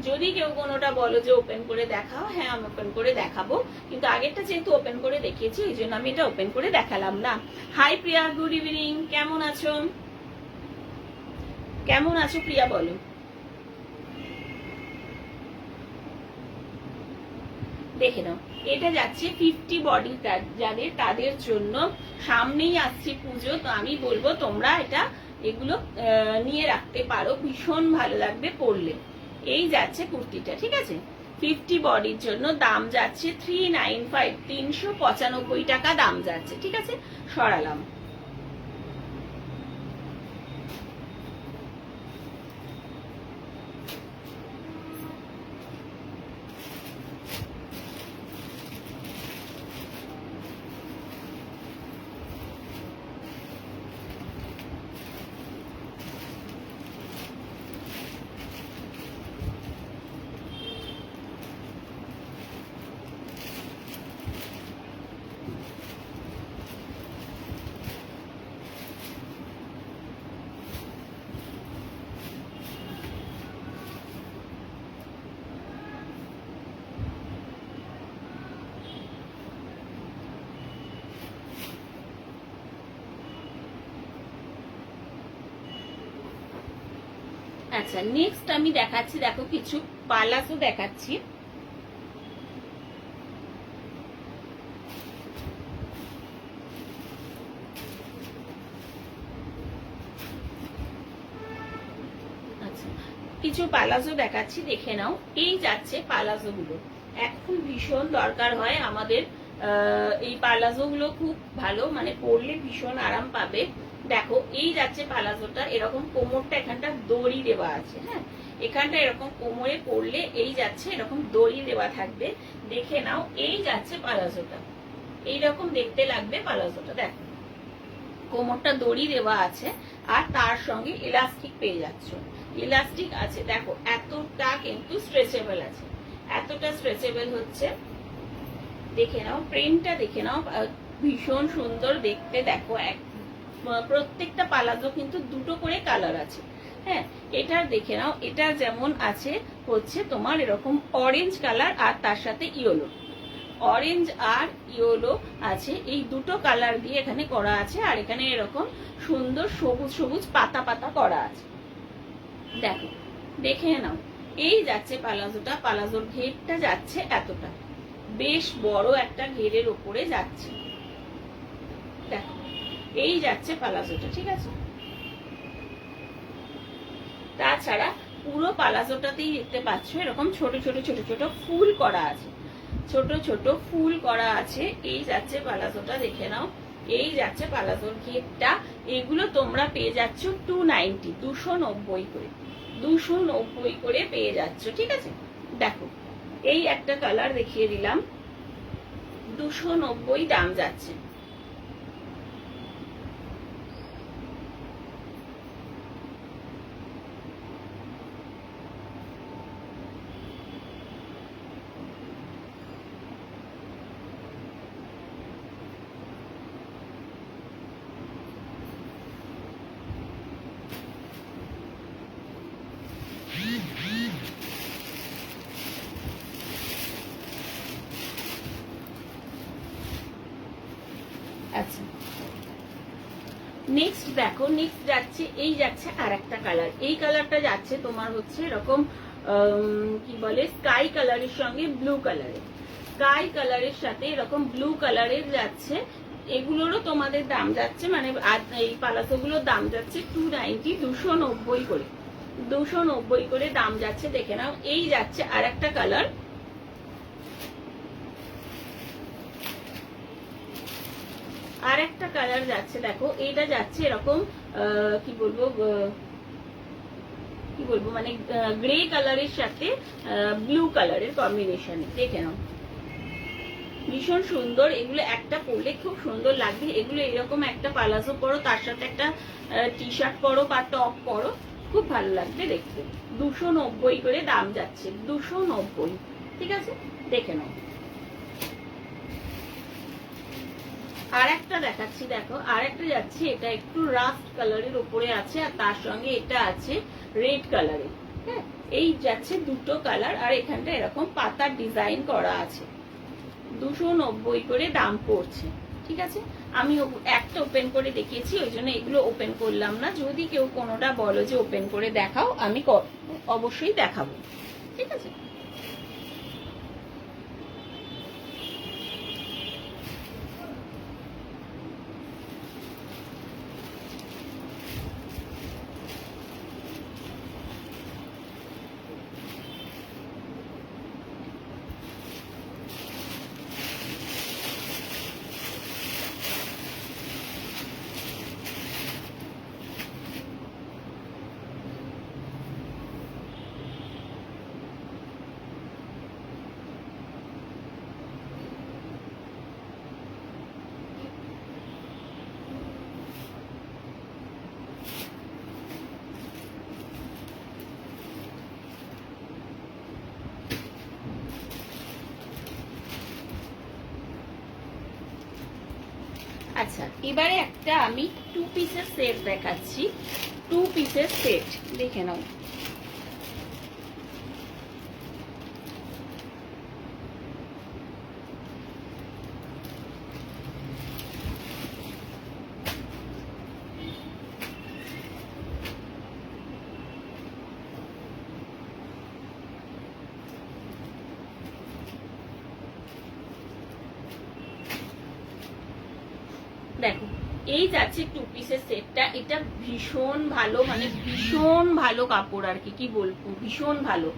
যদি কেউ কোনোটা বলো যে ওপেন করে দেখাও, হ্যাঁ আমি ওপেন করে দেখাবো, কিন্তু আগেরটা যেহেতু ওপেন করে দেখিয়েছি এই জন্য আমি এটা ওপেন করে দেখালাম না। হাই প্রিয়া, গুড ইভিনিং, কেমন আছো? কেমন আছো প্রিয়া বলো? দেখে নাও, এটা যাচ্ছে 50 বডি যাদের, তাদের জন্য। সামনেই আসছে পুজো, তো আমি বলবো তোমরা এগুলো নিয়ে রাখতে পারো, ভীষণ ভালো লাগবে পরলে। এই যাচ্ছে কুর্তিটা, ঠিক আছে, 50 বডির জন্য। দাম যাচ্ছে 395, 395 টাকা দাম যাচ্ছে, ঠিক আছে। সরালাম। আচ্ছা, নেক্সট আমি দেখাচ্ছি, দেখো কিছু পালাসও দেখাচ্ছি। আচ্ছা, কিছু পালাজো দেখাচ্ছি, দেখে নাও। এই যাচ্ছে পালাজো গুলো, এখন ভীষণ দরকার হয় আমাদের। এই পালাজো গুলো খুব ভালো, মানে পরলে ভীষণ আরাম পাবে। দেখো, এই যাচ্ছে পালাজোটা, এরকম কোমরটা এখানটা দড়ি দেওয়া আছে, হ্যাঁ, এখানটা এরকম কোমরে পরলে এই যাচ্ছে এরকম দড়ি দেওয়া থাকবে। দেখে নাও, এই যাচ্ছে পালাজোটা, এইরকম দেখতে লাগবে পালাজোটা। দেখো, কোমরটা দড়ি দেওয়া আছে, আর তার সঙ্গে ইলাস্টিক পেয়ে যাচ্ছ। ইলাস্টিক আছে, দেখো এতটা কিন্তু স্ট্রেচেবল আছে, এতটা স্ট্রেচেবল হচ্ছে। দেখে নাও, প্রিন্টটা দেখে নাও, ভীষণ সুন্দর দেখতে। দেখো, প্রত্যেকটা পালাজো কিন্তু দুটো করে কালার আছে, হ্যাঁ। এটা দেখে নাও, এটা যেমন আছে হচ্ছে তোমার এরকম অরেঞ্জ কালার, আর তার সাথে ইয়েলো, অরেঞ্জ আর ইয়েলো আছে, এই দুটো কালার দিয়ে এখানে করা আছে। আর এখানে এরকম সুন্দর সবুজ সবুজ পাতা পাতা করা আছে। দেখো, দেখে নাও, এই যাচ্ছে পালাজোটা। পালাজোর ঘেরটা যাচ্ছে এতটা, বেশ বড় একটা ঘেরের উপরে যাচ্ছে। দেখো, এই যাচ্ছে পালাজোটা, ঠিক আছে। তাছাড়া পুরো পালাজোটাতেই দেখতে পাচ্ছ এরকম ছোট ছোট ছোট ছোট ফুল করা আছে, ছোট ছোট ফুল করা আছে। এই যাচ্ছে পালাজোটা, দেখে নাও। এই যাচ্ছে পালাজোর ঘেরটা। এগুলো তোমরা পেয়ে যাচ্ছ 290, 290 করে, 290 করে পেয়ে যাচ্ছ, ঠিক আছে। দেখো, এই একটা কালার দেখিয়ে দিলাম, 290 দাম যাচ্ছে। আচ্ছা, নেক্সট দেখো, নেক্সট যাচ্ছে, এই যাচ্ছে আর একটা কালার। এই কালারটা যাচ্ছে তোমার হচ্ছে এরকম কি বলে, স্কাই কালারের সঙ্গে ব্লু কালারের, স্কাই কালারের সাথে এরকম ব্লু কালারের যাচ্ছে। এগুলোরও তোমাদের দাম যাচ্ছে, মানে এই পালাসো গুলোর দাম যাচ্ছে 290, 290 করে, 290 করে দাম যাচ্ছে। দেখে নাও, এই যাচ্ছে আর একটা কালার, আর একটা কালার যাচ্ছে। দেখো, এইটা যাচ্ছে এরকম কি বলবো মানে গ্রে কালারের সাথে ব্লু কালারের কম্বিনেশনে। দেখে নাও, ভীষণ সুন্দর। এগুলো একটা পরলে খুব সুন্দর লাগবে। এগুলো এরকম একটা পালাজো পরো, তার সাথে একটা টি শার্ট পরো বা টপ পরো, খুব ভালো লাগবে দেখতে। 290 করে দাম যাচ্ছে, 290, ঠিক আছে। দেখে নাও, আর একটা দেখাচ্ছি। দেখো, আর একটা যাচ্ছে, এটা একটু রাস্ট কালারের উপরে আছে, আর তার সঙ্গে এটা আছে রেড কালারের, হ্যাঁ। এই যাচ্ছে দুটো কালার, আর এখানটা এরকম পাতার ডিজাইন করা আছে। 290 করে দাম পড়ছে, ঠিক আছে। আমি একটা ওপেন করে দেখিয়েছি, ওই জন্য এগুলো ওপেন করলাম না। যদি কেউ কোনোটা বলো যে ওপেন করে দেখাও, আমি অবশ্যই দেখাবো, ঠিক আছে। আচ্ছা, এবারে একটা আমি 2 পিসের সেট দেখাচ্ছি। 2 পিসের সেট দেখে নাও। দেখো, এই যাচ্ছে 2 পিসের সেটটা। এটা ভীষণ ভালো, মানে ভীষণ ভালো কাপড় আর কি বলবো, ভীষণ ভালো।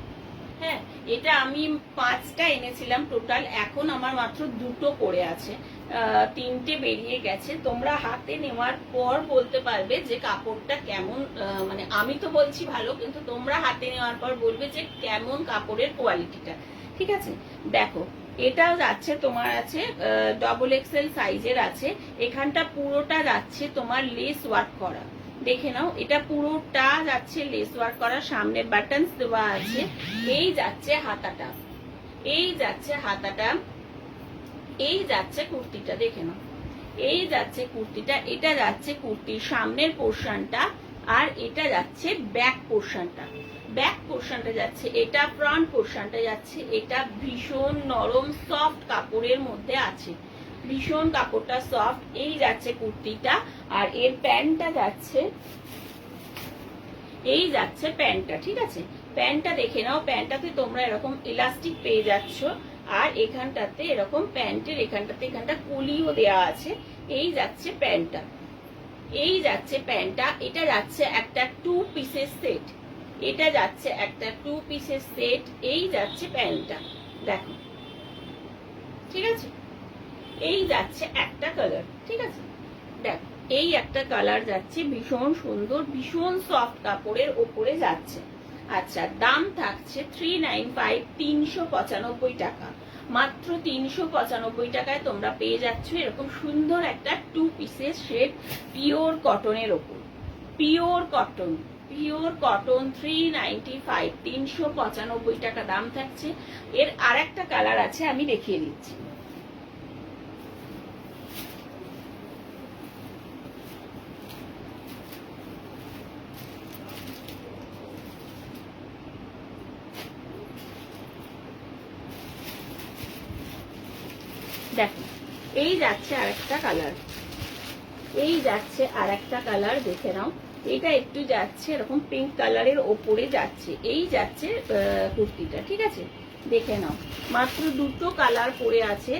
হ্যাঁ, এটা আমি 5টা এনেছিলাম টোটাল, এখন আমার মাত্র 2টো পড়ে আছে, 3টে বেরিয়ে গেছে। তোমরা হাতে নেওয়ার পর বলতে পারবে যে কাপড়টা কেমন, মানে আমি তো বলছি ভালো, কিন্তু তোমরা হাতে নেওয়ার পর বলবে যে কেমন কাপড়ের কোয়ালিটিটা। ঠিক আছে, দেখো এটাও যাচ্ছে তোমার আছে XXL সাইজের আছে। এখানটা পুরোটা যাচ্ছে তোমার লেস ওয়ার্ক করা, দেখে নাও। এটা পুরোটা যাচ্ছে লেস ওয়ার্ক করা, সামনে বাটনস দেওয়া আছে। এই যাচ্ছে হাতাটা, এই যাচ্ছে হাতাটা, এই যাচ্ছে কুর্তিটা, দেখে নাও। এই যাচ্ছে কুর্তিটা, এটা যাচ্ছে কুর্তির সামনের পোর্শনটা, আর এটা যাচ্ছে ব্যাক পোর্শনটা। ব্যাক পোর্শনটা যাচ্ছে এটা, ফ্রন্ট পোর্শনটা যাচ্ছে এটা। ভীষণ নরম সফট কাপড়ের মধ্যে আছে, ভীষণ কাপড়টা সফট। এই যাচ্ছে কুর্তিটা, আর এর প্যান্টটা যাচ্ছে, এই যাচ্ছে প্যান্টটা। ঠিক আছে, প্যান্টটা দেখে নাও। প্যান্টটাতে তোমরা এরকম ইলাস্টিক পেয়ে যাচ্ছ, আর এখানটাতে এরকম প্যান্টের এখানটাতে এখানটা কলিও দেয়া আছে। এই যাচ্ছে প্যান্টটা, এই যাচ্ছে প্যান্টটা। এটা যাচ্ছে একটা 2 পিসের সেট, এটা যাচ্ছে একটা 2 পিসের সেট। এই যাচ্ছে প্যান্টটা, দেখো। ঠিক আছে, এই যাচ্ছে একটা কালার। ঠিক আছে, দেখো এই একটা কালার যাচ্ছে, ভীষণ সুন্দর, ভীষণ সফট কাপড়ের ওপরে যাচ্ছে। আচ্ছা, দাম থাকছে 395, 395 টাকা। মাত্র 395 টাকায় তোমরা পেয়ে যাচ্ছ এরকম সুন্দর একটা 2 পিসের সেট, পিওর কটনের ওপর। পিওর কটন, পিওর কটন 395, 395 টাকা দাম থাকছে। এর আর একটা কালার আছে, আমি দেখিয়ে দিচ্ছি। দেখো, এই যাচ্ছে আরেকটা কালার, এই যাচ্ছে আরেকটা কালার, দেখে নাও। এটা একটু যাচ্ছে এরকম পিঙ্ক কালারের ওপরে যাচ্ছে। এই যাচ্ছে কুর্তিটা। ঠিক আছে, দেখে নাও। মাত্র 2টো কালার পরে আছে,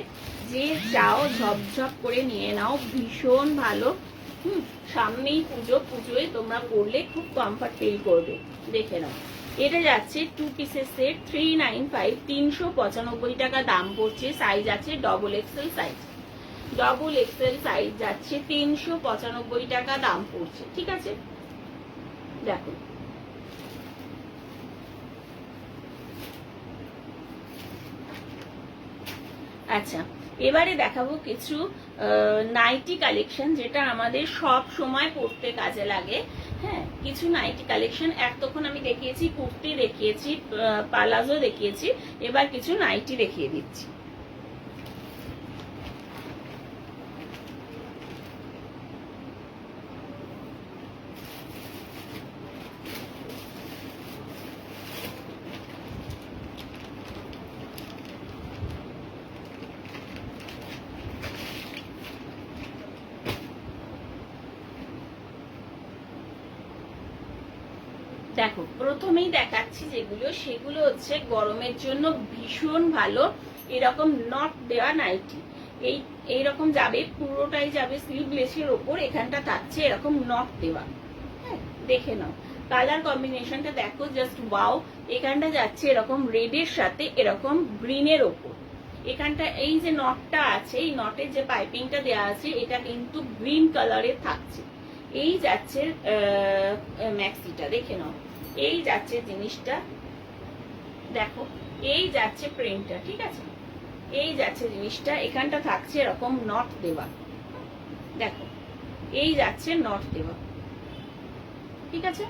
যে চাও ঝপঝপ করে নিয়ে নাও, ভীষণ ভালো। সামনেই পুজো, পুজোয় তোমরা পরলে খুব কমফর্ট ফিল করবে। দেখে নাও, এটা যাচ্ছে 2 পিসের সেট, 395, 395 টাকা দাম পড়ছে। সাইজ আছে XXL সাইজ, XXL সাইজ যাচ্ছে 395 টাকা দাম পড়ছে। ঠিক আছে, দেখো। আচ্ছা, এবারে দেখাবো কিছু নাইটি কালেকশন, যেটা আমাদের সব সময় পরতে কাজে লাগে। হ্যাঁ, কিছু নাইটি কালেকশন। তখন আমি দেখিয়েছি কুর্তি, দেখিয়েছি পালাজো, দেখিয়েছি। এবার কিছু নাইটি দেখিয়ে দিচ্ছি। দেখো, প্রথমেই দেখাচ্ছি যেগুলো, সেগুলো হচ্ছে গরমের জন্য ভীষণ ভালো। এরকম নট দেওয়া নাইটি, এইরকম যাবে, পুরোটাই যাবে স্লিভলেসের ওপর। এখানটা থাকছে এরকম নট দেওয়া। হ্যাঁ, দেখে নাও কালার কম্বিনেশনটা, দেখো জাস্ট ওয়াও। এখানটা যাচ্ছে এরকম রেডের সাথে এরকম গ্রিনের ওপর। এখানটা এই যে নটটা আছে, এই নটের যে পাইপিংটা দেওয়া আছে, এটা কিন্তু গ্রিন কালারের থাকছে। এই যাচ্ছে ম্যাক্সিটা, দেখে নাও। এই যাচ্ছে জিনিসটা, দেখো। এই যাচ্ছে প্রিন্টটা। ঠিক আছে, এই যাচ্ছে জিনিসটা। এখানটা থাকছে এরকম নট দেওয়া, দেখো। এই যাচ্ছে নট দেওয়া। ঠিক আছে,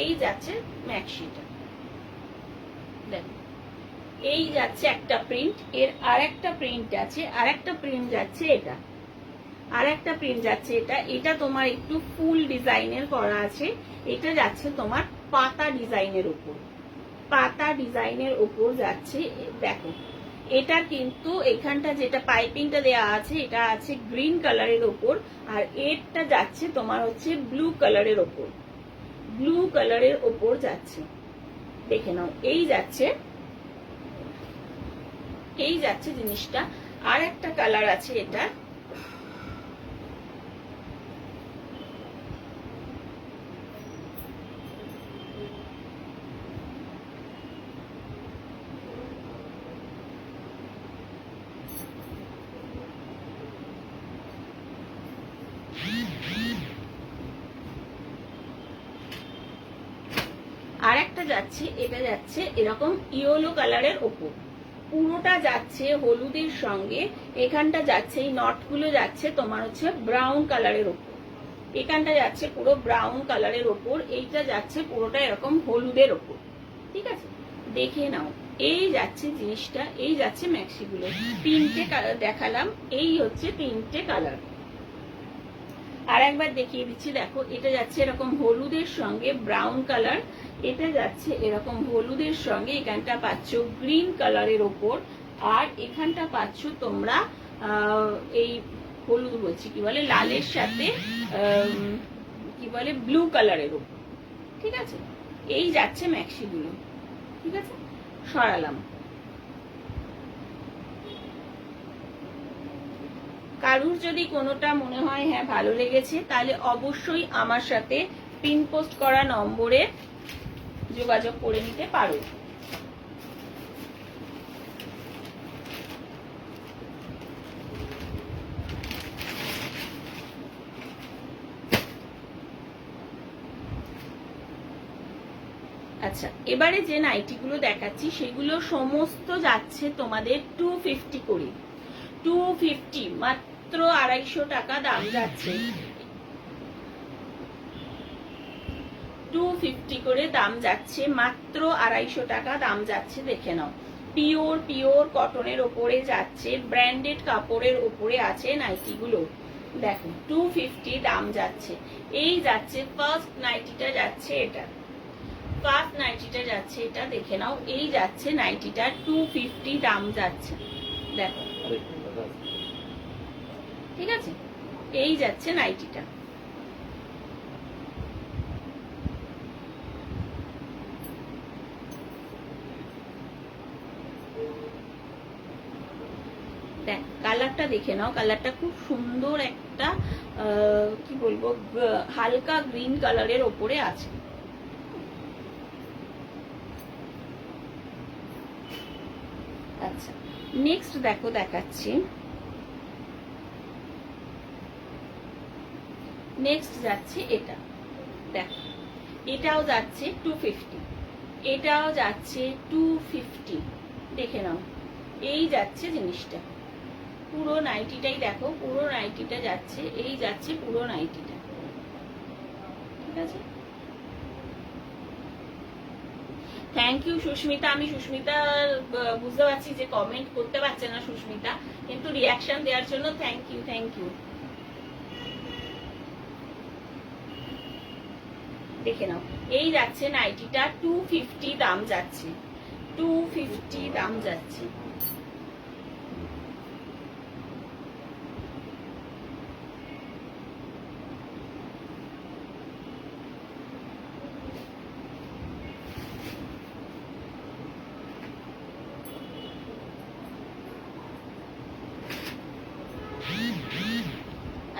এই যাচ্ছে ম্যাক্সিটা, দেখো। এই যাচ্ছে একটা প্রিন্ট। এর আর একটা প্রিন্ট আছে, আর একটা প্রিন্ট যাচ্ছে এটা। আর একটা প্রিন্ট যাচ্ছে, এটা এটা তোমার একটু ফুল ডিজাইনের করা আছে, এটা যাচ্ছে তোমার পাতা ডিজাইনের উপর, পাতা ডিজাইনের উপর যাচ্ছে। দেখো এটা কিন্তু এখানটা যেটা পাইপিংটা দেয়া আছে এটা আছে গ্রিন কালারের উপর, আর এরটা যাচ্ছে তোমার হচ্ছে ব্লু কালারের উপর, ব্লু কালারের উপর যাচ্ছে। দেখে নাও এই যাচ্ছে, এই যাচ্ছে জিনিসটা। আর একটা কালার আছে এটা, আর একটা যাচ্ছে, এটা যাচ্ছে এরকম ইয়েলো কালারের ওপর, পুরোটা যাচ্ছে হলুদের সঙ্গে। এখানটা যাচ্ছে এই নটগুলো যাচ্ছে তোমার হচ্ছে ব্রাউন কালারের ওপর, এখানটা যাচ্ছে পুরো ব্রাউন কালারের ওপর, এইটা যাচ্ছে পুরোটা এরকম হলুদের ওপর। ঠিক আছে, দেখে নাও এই যাচ্ছে জিনিসটা, এই যাচ্ছে ম্যাক্সিগুলো। তিনটে কালার দেখালাম, এই হচ্ছে তিনটে কালার। আর একবার দেখিয়ে দিচ্ছি, দেখো এটা যাচ্ছে এরকম হলুদের সঙ্গে ব্রাউন কালার, এটা যাচ্ছে এরকম হলুদের সঙ্গে, এখানটা পাচ্ছ গ্রিন কালারের ওপর, আর এখানটা পাচ্ছ তোমরা এই হলুদ বলছি কি বলে লালের সাথে কি বলে ব্লু কালারের ওপর। ঠিক আছে, এই যাচ্ছে ম্যাক্সিগুলো। ঠিক আছে, সরালাম। কারুর যদি কোনোটা মনে হয় হ্যাঁ ভালো লেগেছে, তাহলে অবশ্যই আমার সাথে পিন পোস্ট করা নম্বরে যোগাযোগ করে নিতে পারো। আচ্ছা, এবারে যে নাইটিগুলো দেখাচ্ছি সেগুলো সমস্ত যাচ্ছে তোমাদের 250 করে, 250 মাত্র 250 টাকা দাম যাচ্ছে, 250 করে দাম যাচ্ছে, মাত্র 250 টাকা দাম যাচ্ছে। দেখে নাও পিওর পিওর কটনের ওপরে যাচ্ছে, ব্র্যান্ডেড কাপড়ের ওপরে আছে নাইটিগুলো। দেখো 250 দাম যাচ্ছে। এই যাচ্ছে ফার্স্ট নাইটিটা যাচ্ছে, এটা ফার্স্ট নাইটিটা যাচ্ছে, এটা দেখে নাও। এই যাচ্ছে নাইটিটা 250 দাম যাচ্ছে। দেখো ঠিক আছে, এই যাচ্ছে নাইটিটা। দেখ কালারটা দেখে নাও, কালারটা খুব সুন্দর একটা কি বলবো হালকা গ্রিন কালারের ওপরে আছে। আচ্ছা, নেক্সট দেখো দেখাচ্ছি, নেক্সট যাচ্ছে এটা। দেখো এটাও যাচ্ছে 250, এটাও যাচ্ছে 250। দেখে নাও এই যাচ্ছে জিনিসটা, পুরো নাইটিটাই দেখো, পুরো নাইটিটা যাচ্ছে, এই যাচ্ছে পুরো নাইটিটা। ঠিক আছে, থ্যাংক ইউ সুস্মিতা। আমি সুস্মিতা বুঝতে পারছি যে কমেন্ট করতে পারছে না সুস্মিতা, কিন্তু রিয়াকশন দেওয়ার জন্য থ্যাংক ইউ, থ্যাংক ইউ। দেখে নাও এই যাচ্ছে নাইটিটা 250 দাম যাচ্ছে, 250 দাম যাচ্ছে।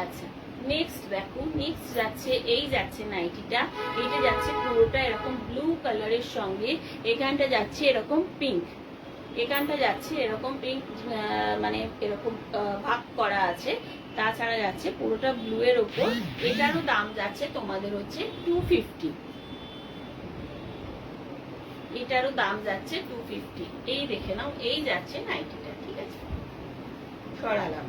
আচ্ছা, নেক্সট দেখো, নেক্সট যাচ্ছে এই যাচ্ছে নাইটিটা, এইটা যাচ্ছে পুরোটা এরকম ব্লু কালারের সঙ্গে, এখানটা যাচ্ছে এরকম পিঙ্ক, এখানটা যাচ্ছে এরকম পিঙ্ক, মানে এরকম ভাগ করা আছে। তাছাড়া যাচ্ছে পুরোটা ব্লু এর ওপর, এটারও দাম যাচ্ছে তোমাদের হচ্ছে 250, এটারও দাম যাচ্ছে 250। এই দেখে নাও এই যাচ্ছে নাইটিটা। ঠিক আছে, সরালাম।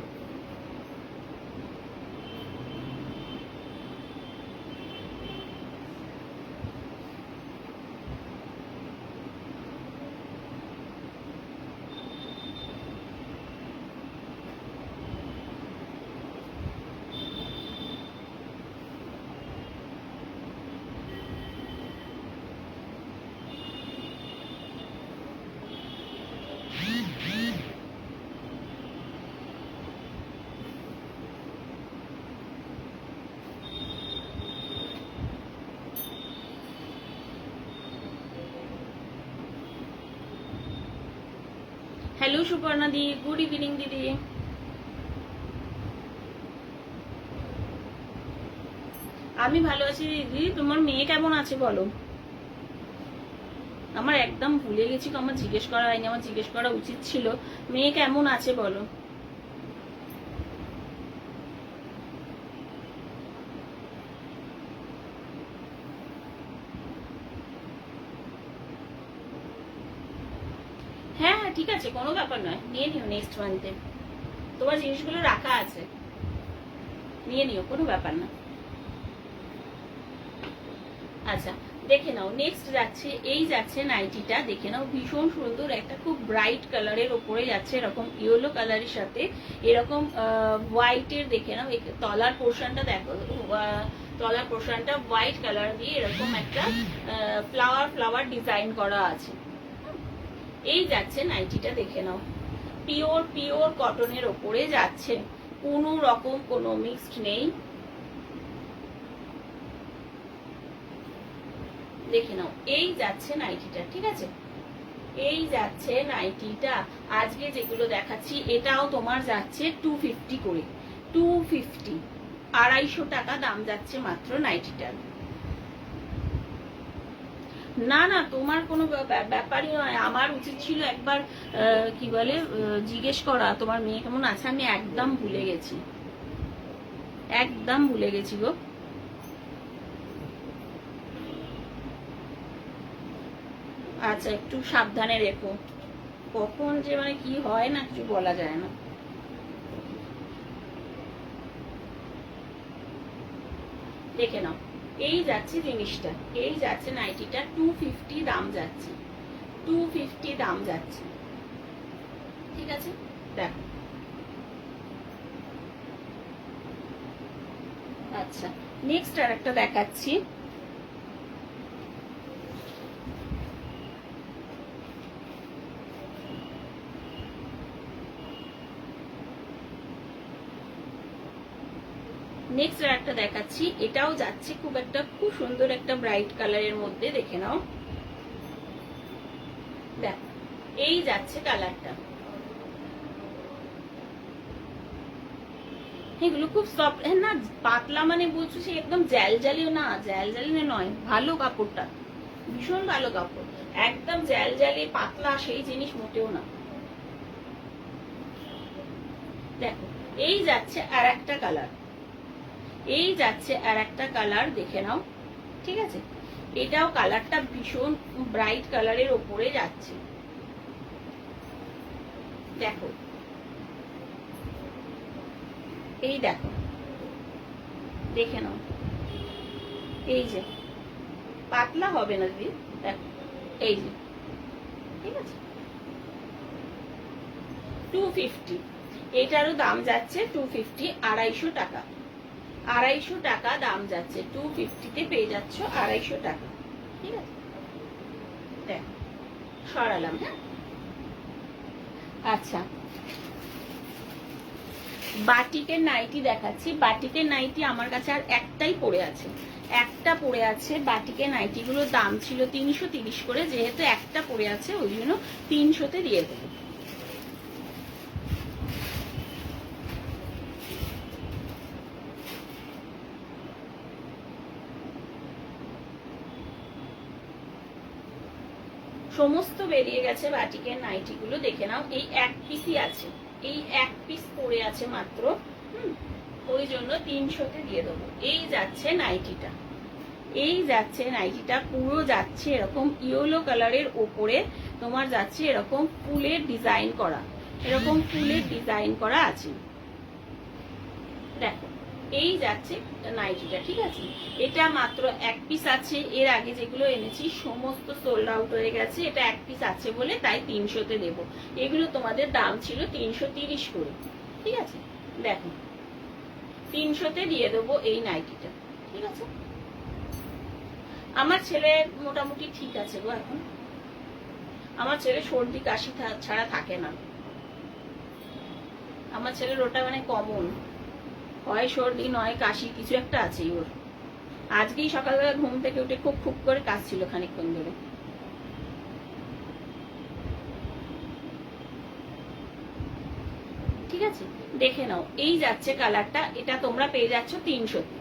হ্যালো সুপর্ণা দি, গুড ইভিনিং দিদি। আমি ভালো আছি দিদি, তোমার মেয়ে কেমন আছে বলো? আমার একদম ভুলে গেছি, তো আমার জিজ্ঞেস করা হয়নি, আমার জিজ্ঞেস করা উচিত ছিল। মেয়ে কেমন আছে বলো? হ্যাঁ হ্যাঁ ঠিক আছে, কোনো ব্যাপার নয়, নিয়ে নিও নেক্সট মান্থে। তোমার জিনিসগুলো রাখা আছে, নিয়ে নিও, কোনো ব্যাপার না। আচ্ছা দেখে নাও, নেক্সট যাচ্ছে, এই যাচ্ছে নাইটিটা, দেখে নাও, ভীষণ সুন্দর একটা খুব ব্রাইট কালারের ওপরে যাচ্ছে, এরকম ইয়েলো কালারের সাথে এরকম হোয়াইটের, দেখে নাও তলার পোর্শনটা দেখো, তলার পোর্শনটা হোয়াইট কালার দিয়ে এরকম একটা ফ্লাওয়ার ফ্লাওয়ার ডিজাইন করা আছে। এই যাচ্ছে নাইটিটা, দেখে নাও, পিওর পিওর কটনের ওপরে যাচ্ছে, কোনো রকম কোনো মিক্সড নেই। দেখে নাও, এই যাচ্ছে নাইটিটা, ঠিক আছে, এই যাচ্ছে নাইটিটা। আজকে যেগুলো দেখাচ্ছি এটাও তোমার যাচ্ছে 250 করে, 250, 250 টাকা দাম যাচ্ছে মাত্র নাইটিটার। না না, তোমার কোনো ব্যাপারই নয়, আমার উচিত ছিল একবার কি বলে জিজ্ঞেস করা তোমার মেয়ে কেমন আছে। আমি একদম ভুলে গেছি, একদম ভুলে গেছি গো। আচ্ছা একটু সাবধানে রেখো, কখন যে মানে কি হয় না কিছু বলা যায় না। দেখে নাও, এই যাচ্ছে জিনিসটা, এই যাচ্ছে নাইটিটা, 250 দাম যাচ্ছে, 250 দাম যাচ্ছে, ঠিক আছে। দেখো, আচ্ছা নেক্সট আর একটা দেখাচ্ছি, নেক্সট আর একটা দেখাচ্ছি, এটাও যাচ্ছে খুব একটা খুব সুন্দর একটা ব্রাইট কালারের মধ্যে, দেখে নাও, দেখো এই যাচ্ছে কালারটা, এগুলো খুব সফট না, পাতলা মানে বলছো সে একদম জ্যাল জ্যালিও না, জ্যাল জ্যালি নয়, ভালো কাপড়টা, ভীষণ ভালো কাপড়, একদম জ্যাল জ্যালি পাতলা সেই জিনিস মোটেও না। দেখো এই যাচ্ছে আর একটা কালার, এই যাচ্ছে আর একটা কালার, দেখে নাও, ঠিক আছে, এটাও কালারটা ভীষণ ব্রাইট কালারের ওপরে যাচ্ছে, দেখো, এই দেখো, দেখে নাও, এই যে পাতলা হবে না দিদি, দেখো এই যে, ঠিক আছে, 250, এটারও দাম যাচ্ছে 250, 250 টাকা, 250 টাকা দাম যাচ্ছে, 250 পেয়ে যাচ্ছ 250 টাকা, ঠিক আছে। দেখ সরালাম, হ্যাঁ। আচ্ছা বাটিকের নাইটি দেখাচ্ছি, বাটিকের নাইটি আমার কাছে আর একটাই পড়ে আছে, একটা পড়ে আছে, বাটিকের নাইটিগুলোর দাম ছিল 330 করে, যেহেতু একটা পড়ে আছে ওই জন্য 300-তে দিয়ে দেবো। সমস্ত বেরিয়ে গেছে বাটিকের নাইটিগুলো, দেখে নাও, এই এক পিসই আছে, এই এক পিস পড়ে আছে মাত্র, ওই জন্য 300-তে দিয়ে দেবো। এই যাচ্ছে নাইটিটা, এই যাচ্ছে নাইটিটা, পুরো যাচ্ছে এরকম ইয়েলো কালারের ওপরে, তোমার যাচ্ছে এরকম ফুলের ডিজাইন করা, এরকম ফুলের ডিজাইন করা আছে, দেখো এই যাচ্ছে নাইটিটা, ঠিক আছে, এটা মাত্র এক পিস আছে, এর আগে যেগুলো এনেছি সমস্ত সোল্ড আউট হয়ে গেছে, এটা এক পিস আছে বলে তাই 300-তে দেবো। এগুলো তোমাদের দাম ছিল 330 করে, ঠিক আছে, দেখো 300-তে দিয়ে দেবো এই নাইটিটা, ঠিক আছে। আমার ছেলে মোটামুটি ঠিক আছে গো, এখন আমার ছেলে সর্দি কাশি ছাড়া থাকে না, আমার ছেলের ওটা মানে কমন, হয় সর্দি নয় কাশি, কিছু একটা আছেই ওর। আজকেই সকালবেলা ঘুম থেকে উঠে খুব খুব করে কাশছিল খানিকক্ষণ ধরে। ঠিক আছে, দেখে নাও। এই যাচ্ছে কালারটা, এটা তোমরা পেয়ে যাচ্ছ 300-তে,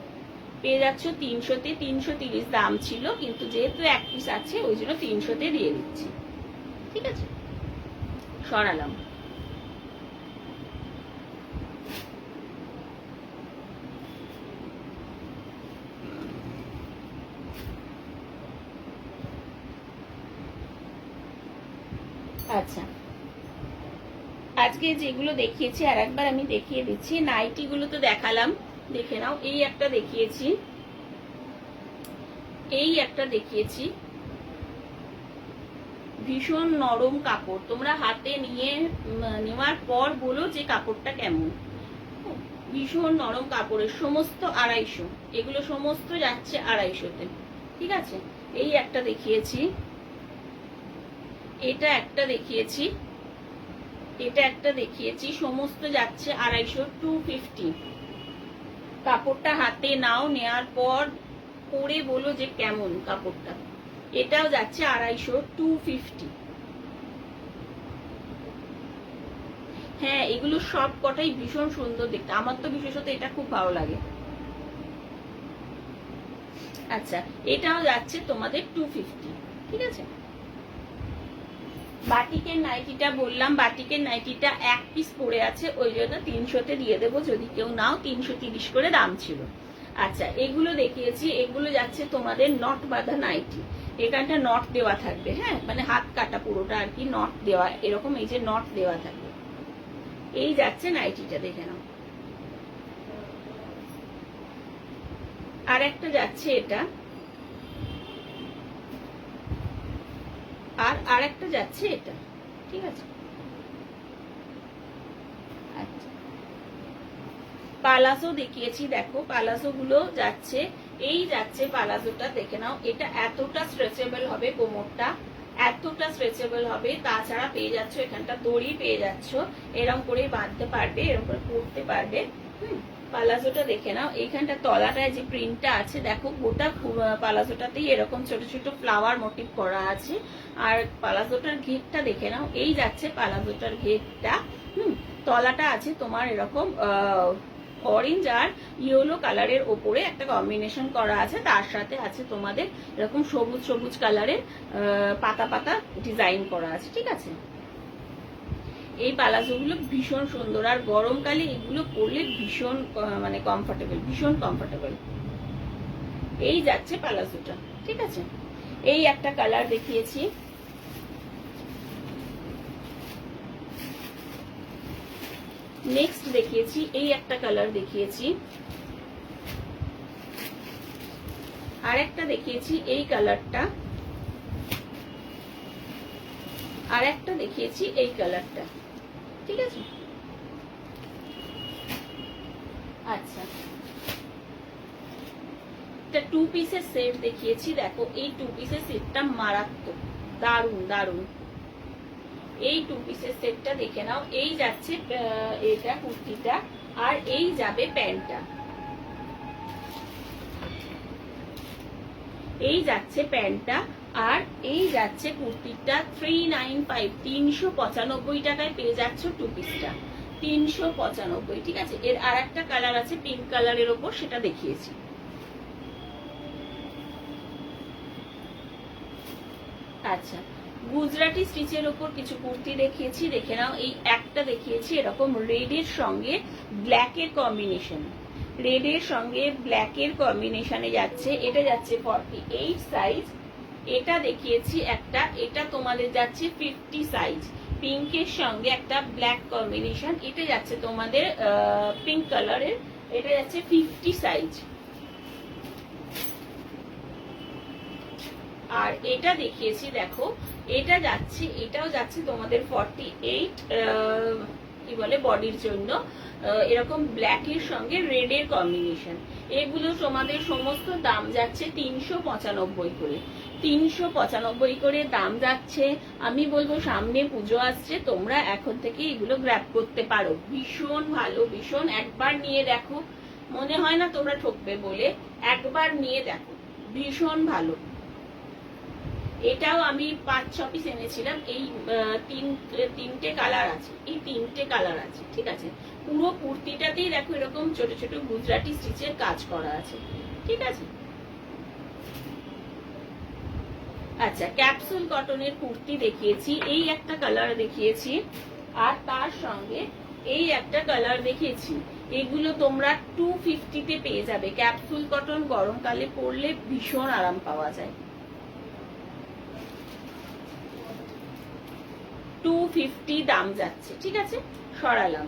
পেয়ে যাচ্ছ 300-তে। 330 দাম ছিল, কিন্তু যেহেতু এক পিস আছে ওই জন্য 300-তে দিয়ে দিচ্ছি। ঠিক আছে, সরালাম। আচ্ছা, আজকে যেগুলো দেখিয়েছি আর একবার আমি দেখিয়ে দিচ্ছি। নাইটি গুলো তো দেখালাম, দেখে নাও। এই একটা দেখিয়েছি, এই একটা দেখিয়েছি, ভীষণ নরম কাপড়। তোমরা হাতে নিয়ে নেওয়ার পর বলো যে কাপড়টা কেমন। ভীষণ নরম কাপড়ের, সমস্ত 250, এগুলো সমস্ত যাচ্ছে 250-তে। ঠিক আছে, এই একটা দেখিয়েছি, এটা একটা দেখিয়েছি, এটা একটা দেখিয়েছি, সমস্ত যাচ্ছে 250, 250। কাপড়টা হাতে নাও, নেওয়ার পর পরে বলো যে কেমন কাপড়টা। এটাও যাচ্ছে 250, 250। হ্যাঁ, এগুলো সব কটাই ভীষণ সুন্দর দেখতে, আমার তো বিশেষত এটা খুব ভালো লাগে। আচ্ছা, এটাও যাচ্ছে তোমাদের 250। ঠিক আছে, বাটিকের নাইটিটা বললাম, বাটিকের নাইটিটা এক পিস পড়ে আছে, ওই জন্য 300-তে দিয়ে দেবো, যদি কেউ নাও। 330 করে দাম ছিল। আচ্ছা, এগুলো দেখিয়েছি, এগুলো যাচ্ছে তোমাদের নট বাঁধা নাইটি। এখানটা নট দেওয়া থাকবে, হ্যাঁ, মানে হাত কাটা পুরোটা আর কি, নট দেওয়া, এরকম এই যে নট দেওয়া থাকবে। এই যাচ্ছে নাইটিটা, দেখে নাও। আর একটা যাচ্ছে এটা, আর আরেকটা যাচ্ছে এটা। ঠিক আছে, আচ্ছা, পালাজো দেখিয়েছি, দেখো পালাজো গুলো যাচ্ছে। এই যাচ্ছে পালাজোটা, দেখে নাও। এটা এতটা স্ট্রেচেবল হবে, কোমরটা এতটা স্ট্রেচেবল হবে। তাছাড়া পেয়ে যাচ্ছ এখানটা দড়ি পেয়ে যাচ্ছ, এরকম করে বাঁধতে পারবে, এরকম করে পরতে পারবে। পালাজোটা দেখে নাও। এইখানটা তলাটায় যে প্রিন্টটা আছে, দেখো গোটা পালাজোটাতেই এরকম ছোট ছোট ফ্লাওয়ার মোটিভ করা আছে। আর পালাজোটার ঘেরটা দেখে নাও। এই যাচ্ছে পালাজোটার ঘেরটা। তলাটা আছে তোমার এরকম অরেঞ্জ আর ইয়েলো কালারের ওপরে একটা কম্বিনেশন করা আছে, তার সাথে আছে তোমাদের এরকম সবুজ সবুজ কালারের পাতা পাতা ডিজাইন করা আছে। ঠিক আছে, এই পালাজো গুলো ভীষণ সুন্দর, আর গরমকালে এগুলো পরলে ভীষণ মানে কমফোর্টেবল, ভীষণ কমফোর্টেবল। এই যাচ্ছে পালাজোটা। ঠিক আছে, এই একটা কালার দেখিয়েছি, নেক্সট দেখিয়েছি, এই একটা কালার দেখিয়েছি, আর একটা দেখিয়েছি এই কালারটা, আর একটা দেখিয়েছি এই কালারটা। ঠিক আছে, আচ্ছা, একটা 2 পিসের সেট দেখিয়েছি, দেখো এই 2 পিসের সেটটা মারাত্মক, দারুন দারুন। এই 2 পিসের সেটটা দেখে নাও। এই যাচ্ছে এটা কুর্তিটা, আর এই যাবে প্যান্টটা। এই যাচ্ছে প্যান্টটা, আর এই যাচ্ছে কুর্তিটা। 395, 395 টাকায় পেয়ে যাচ্ছ 2 পিসটা, 395। ঠিক আছে, এর আর একটা কালার আছে পিঙ্ক কালারের ওপর, সেটা দেখিয়েছি। আচ্ছা, গুজরাটি স্টিচের ওপর কিছু কুর্তি দেখিয়েছি, দেখে নাও। এই একটা দেখিয়েছি এরকম রেডের সঙ্গে ব্ল্যাকের কম্বিনেশন, রেডের সঙ্গে ব্ল্যাকের কম্বিনেশনে যাচ্ছে। এটা যাচ্ছে 48 সাইজ। এটা দেখিয়েছি একটা, এটা তোমাদের যাচ্ছে 50 সাইজ, পিঙ্কের সঙ্গে একটা ব্ল্যাক কম্বিনেশন। এটা যাচ্ছে তোমাদের পিঙ্ক কালারের, এটা যাচ্ছে 50 সাইজ। আর এটা দেখিয়েছি, দেখো এটা যাচ্ছে, এটাও যাচ্ছে তোমাদের 48 কি বলে বডির জন্য, এরকম ব্ল্যাকের সঙ্গে রেডের কম্বিনেশন। এগুলো তোমাদের সমস্ত দাম যাচ্ছে 395 করে, 395 করে দাম যাচ্ছে। আমি বলবো সামনে পুজো আসছে, তোমরা এখন থেকে এগুলো গ্র্যাব করতে পারো। ভীষণ ভালো, ভীষণ। একবার নিয়ে দেখো, মনে হয় না তোমরা ঠকবে বলে, একবার নিয়ে দেখো, ভীষণ ভালো। এটাও আমি 5-6 পিস এনেছিলাম। এই তিনটে কালার আছে, এই তিনটে কালার আছে, ঠিক আছে। পুরো কুর্তিটাতেই দেখো এরকম ছোট ছোট গুজরাটি স্টিচের কাজ করা আছে, ঠিক আছে। আচ্ছা, ক্যাপসুল কটনের কুর্তি দেখিয়েছি, এই একটা কালার দেখিয়েছি, আর তার সঙ্গে এই একটা কালার দেখিয়েছি। এগুলো তোমরা 250-তে পেয়ে যাবে। ক্যাপসুল কটন গরমকালে পরলে ভীষণ আরাম পাওয়া যায়। 250 দাম যাচ্ছে, ঠিক আছে, সরালাম।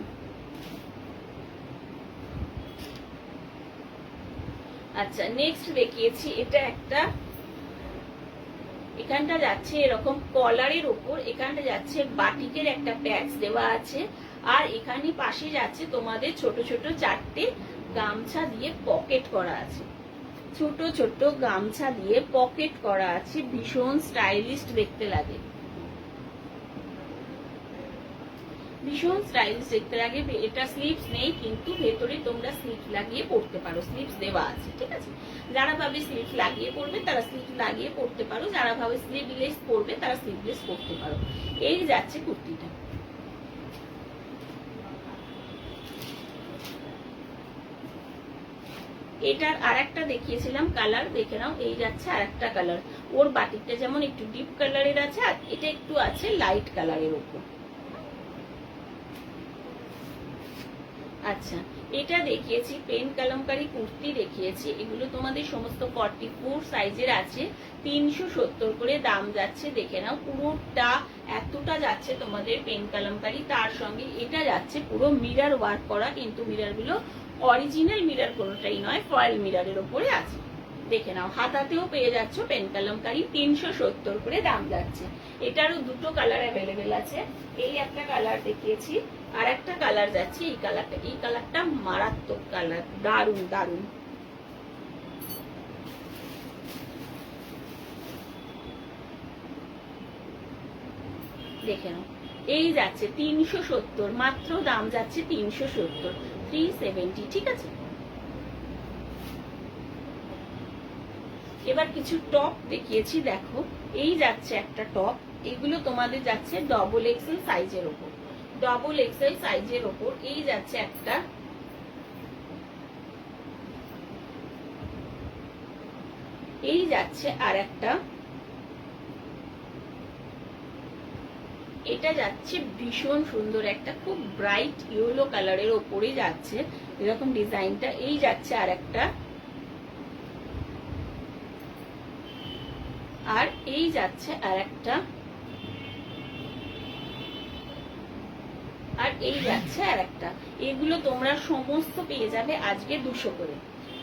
আচ্ছা, নেক্সট দেখিয়েছি এটা একটা, এখানটা যাচ্ছে এরকম কলারের উপর, এখানটা যাচ্ছে বাটিকের একটা প্যাচ দেওয়া আছে, আর এখানে পাশে যাচ্ছে তোমাদের ছোট ছোট 4টে গামছা দিয়ে পকেট করা আছে, ছোট ছোট গামছা দিয়ে পকেট করা আছে, ভীষণ স্টাইলিশ দেখতে লাগে, ভীষণ স্টাইলিশ দেখতে লাগে। এটা স্লিভস নেই, কিন্তু ভেতরে তোমরা স্লিভ লাগিয়ে পড়তে পারো, স্লিভস দেওয়া আছে, ঠিক আছে। যারা ভাবে স্লিভ লাগিয়ে পড়বে তারা স্লিভ লাগিয়ে পড়তে পারো, যারা ভাবে স্লিভলেস পরবে তারা স্লিভলেস পরতে পারো। এই যাচ্ছে কুর্তিটা। এটার আরেকটা দেখিয়েছিলাম কালার, দেখে নাও, এই যাচ্ছে আরেকটা কালার। ওর বাটিকটা যেমন একটু ডিপ কালারের আছে, আর এটা একটু আছে লাইট কালারের উপর। আচ্ছা, এটা দেখিয়েছি পেন কালামকারী কুর্তি দেখিয়েছি, এগুলো তোমাদের সমস্ত 44 সাইজের আছে, 370 করে দাম যাচ্ছে। দেখে নাও, পুরোটা এতটা যাচ্ছে তোমাদের পেন কালামকারী, তার সঙ্গে এটা যাচ্ছে পুরো মিরর ওয়ার্ক করা, কিন্তু মিরর গুলো অরিজিনাল মিরর কোনোটাই নয়, ফয়েল মিররের উপরে আছে। দেখে নাও, হাতাতেও পেয়ে যাচ্ছ পেন কালামকারী, 370 করে দাম যাচ্ছে। এটারও দুটো কালার অ্যাভেলেবেল আছে। এই একটা কালার দেখিয়েছি, আর একটা কালার যাচ্ছে এই কালারটা। এই কালারটা মারাত্মক কালার, দারুন দারুন। দেখে নাও, এই যাচ্ছে 370, মাত্র দাম যাচ্ছে 370, 370, ঠিক আছে। এবার কিছু টপ দেখিয়েছি, দেখো, এই যাচ্ছে একটা টপ, এগুলো তোমাদের যাচ্ছে ডবল এক্সেল সাইজের ওপর, ডবল এক্সেল সাইজের ওপর। এই যাচ্ছে একটা, এই যাচ্ছে আর একটা, এটা যাচ্ছে ভীষণ সুন্দর একটা খুব ব্রাইট ইয়েলো কালারের ওপরে যাচ্ছে এরকম ডিজাইনটা। এই যাচ্ছে আর একটা, আর এই যাচ্ছে আর একটা, আর এই যাচ্ছে আর একটা। এগুলো তোমরা সমস্ত পেয়ে যাবে আজকে 200 করে,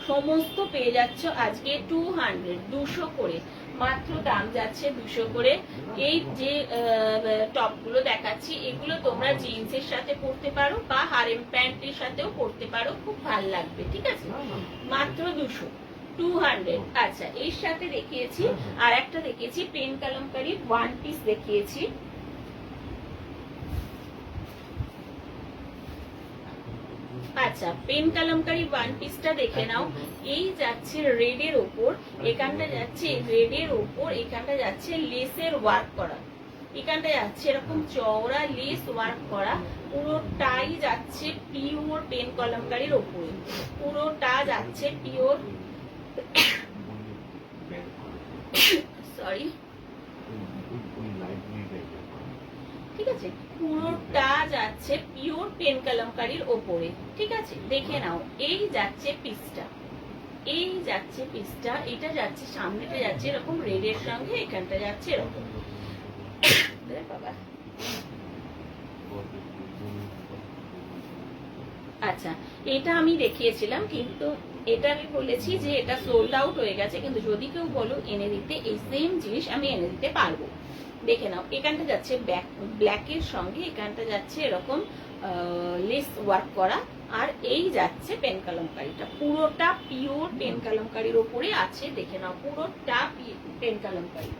সমস্ত পেয়ে যাচ্ছ আজকে 200 করে, মাত্র দাম যাচ্ছে 200 করে। এই যে টপগুলো দেখাচ্ছি এগুলো তোমরা জিন্সের সাথে পরতে পারো বা হারেম প্যান্টের সাথেও পরতে পারো, খুব ভালো লাগবে, ঠিক আছে, মাত্র 200, 200। আচ্ছা, এর সাথে দেখিয়েছি আর একটা দেখিয়েছি পেন কালামকারী ওয়ান পিস দেখিয়েছি। আচ্ছা, পেন কালামকারী ওয়ান পিসটা দেখে নাও। এই যাচ্ছে রেড এর উপর, এখানটা যাচ্ছে রেড এর উপর, এখানটা যাচ্ছে লেসের ওয়ার্ক করা, এখানটা যাচ্ছে এরকম চওড়া লেস ওয়ার্ক করা, পুরোটাই যাচ্ছে পিওর পেন কলমকারীর উপরে, পুরোটা যাচ্ছে পিওর, সরি, ঠিক আছে, পুরোটা যাচ্ছে পিওর পেন কালামকারীর ওপরে, ঠিক আছে। দেখে নাও, এই যাচ্ছে পিসটা, এই যাচ্ছে পিসটা, এটা যাচ্ছে সামনেটা যাচ্ছে এরকম রেড এর সঙ্গে, এখানটা যাচ্ছে এরকম, বাবা। আচ্ছা, এটা আমি দেখিয়েছিলাম, কিন্তু এটা আমি বলেছি যে এটা সোল্ড আউট হয়ে গেছে, কিন্তু যদি কেউ বলো এনে দিতে, এই সেম জিনিস আমি এনে দিতে পারবো। দেখে নাও, এখানটা যাচ্ছে ব্ল্যাকের সঙ্গে, এখানটা যাচ্ছে এরকম লেস ওয়ার্ক করা, আর এই যাচ্ছে পেন কালামকারীটা, পুরোটা পিওর পেন কালামকারীর ওপরে আছে। দেখে নাও, পুরোটা পেন কালামকারী।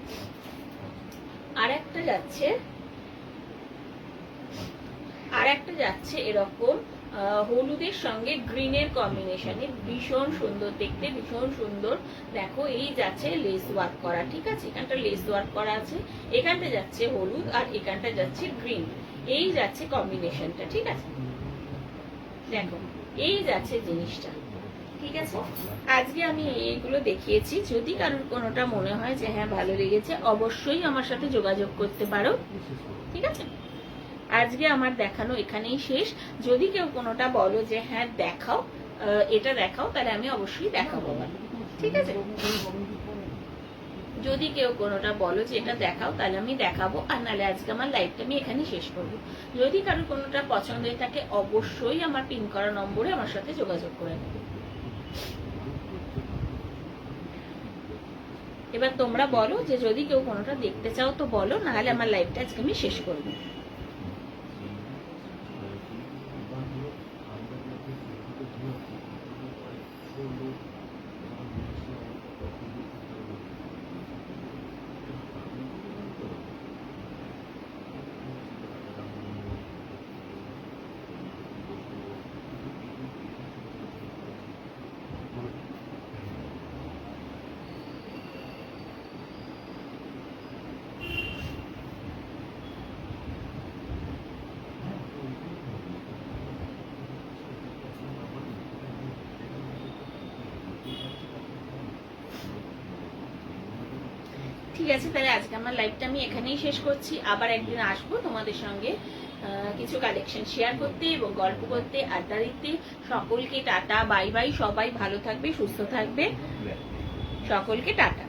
আর একটা যাচ্ছে এরকম হলুদের সঙ্গে গ্রিনের কম্বিনেশনে ভীষণ সুন্দর দেখতে, ভীষণ সুন্দর। দেখো এই যাচ্ছে লেস ওয়ার্ক করা, ঠিক আছে, এখানটা লেস ওয়ার্ক করা আছে, এখানটা যাচ্ছে হলুদ আর এখানটা যাচ্ছে গ্রিন, এই যাচ্ছে কম্বিনেশনটা, ঠিক আছে। দেখো এই যাচ্ছে জিনিসটা, ঠিক আছে। আজকে আমি এইগুলো দেখিয়েছি, যদি কারোর কোনোটা মনে হয় যে হ্যাঁ ভালো লেগেছে অবশ্যই আমার সাথে যোগাযোগ করতে পারো, ঠিক আছে। আজকে আমার দেখানো এখানেই শেষ। যদি কেউ কোনোটা বলো যে হ্যাঁ দেখাও, এটা দেখাও, তাহলে আমি অবশ্যই দেখাবো, ঠিক আছে। যদি কেউ কোনোটা বলো যে এটা দেখাও তাহলে আমি দেখাবো, আর নাহলে আজকে আমার লাইভটা আমি এখানে শেষ করবো। যদি কারোর কোনোটা পছন্দের থাকে অবশ্যই আমার পিন করা নম্বরে আমার সাথে যোগাযোগ করে নেবে। এবার তোমরা বলো যে যদি কেউ কোনোটা দেখতে চাও তো বলো, নাহলে আমার লাইভটা আজকে আমি শেষ করবো। ঠিক আছে, তাহলে আজকে আমার লাইভটা আমি এখানেই শেষ করছি। আবার একদিন আসবো তোমাদের সঙ্গে কিছু কালেকশন শেয়ার করতে এবং গল্প করতে, আড্ডা দিতে। সকলকে টাটা, বাই বাই। সবাই ভালো থাকবে, সুস্থ থাকবে, সকলকে টাটা।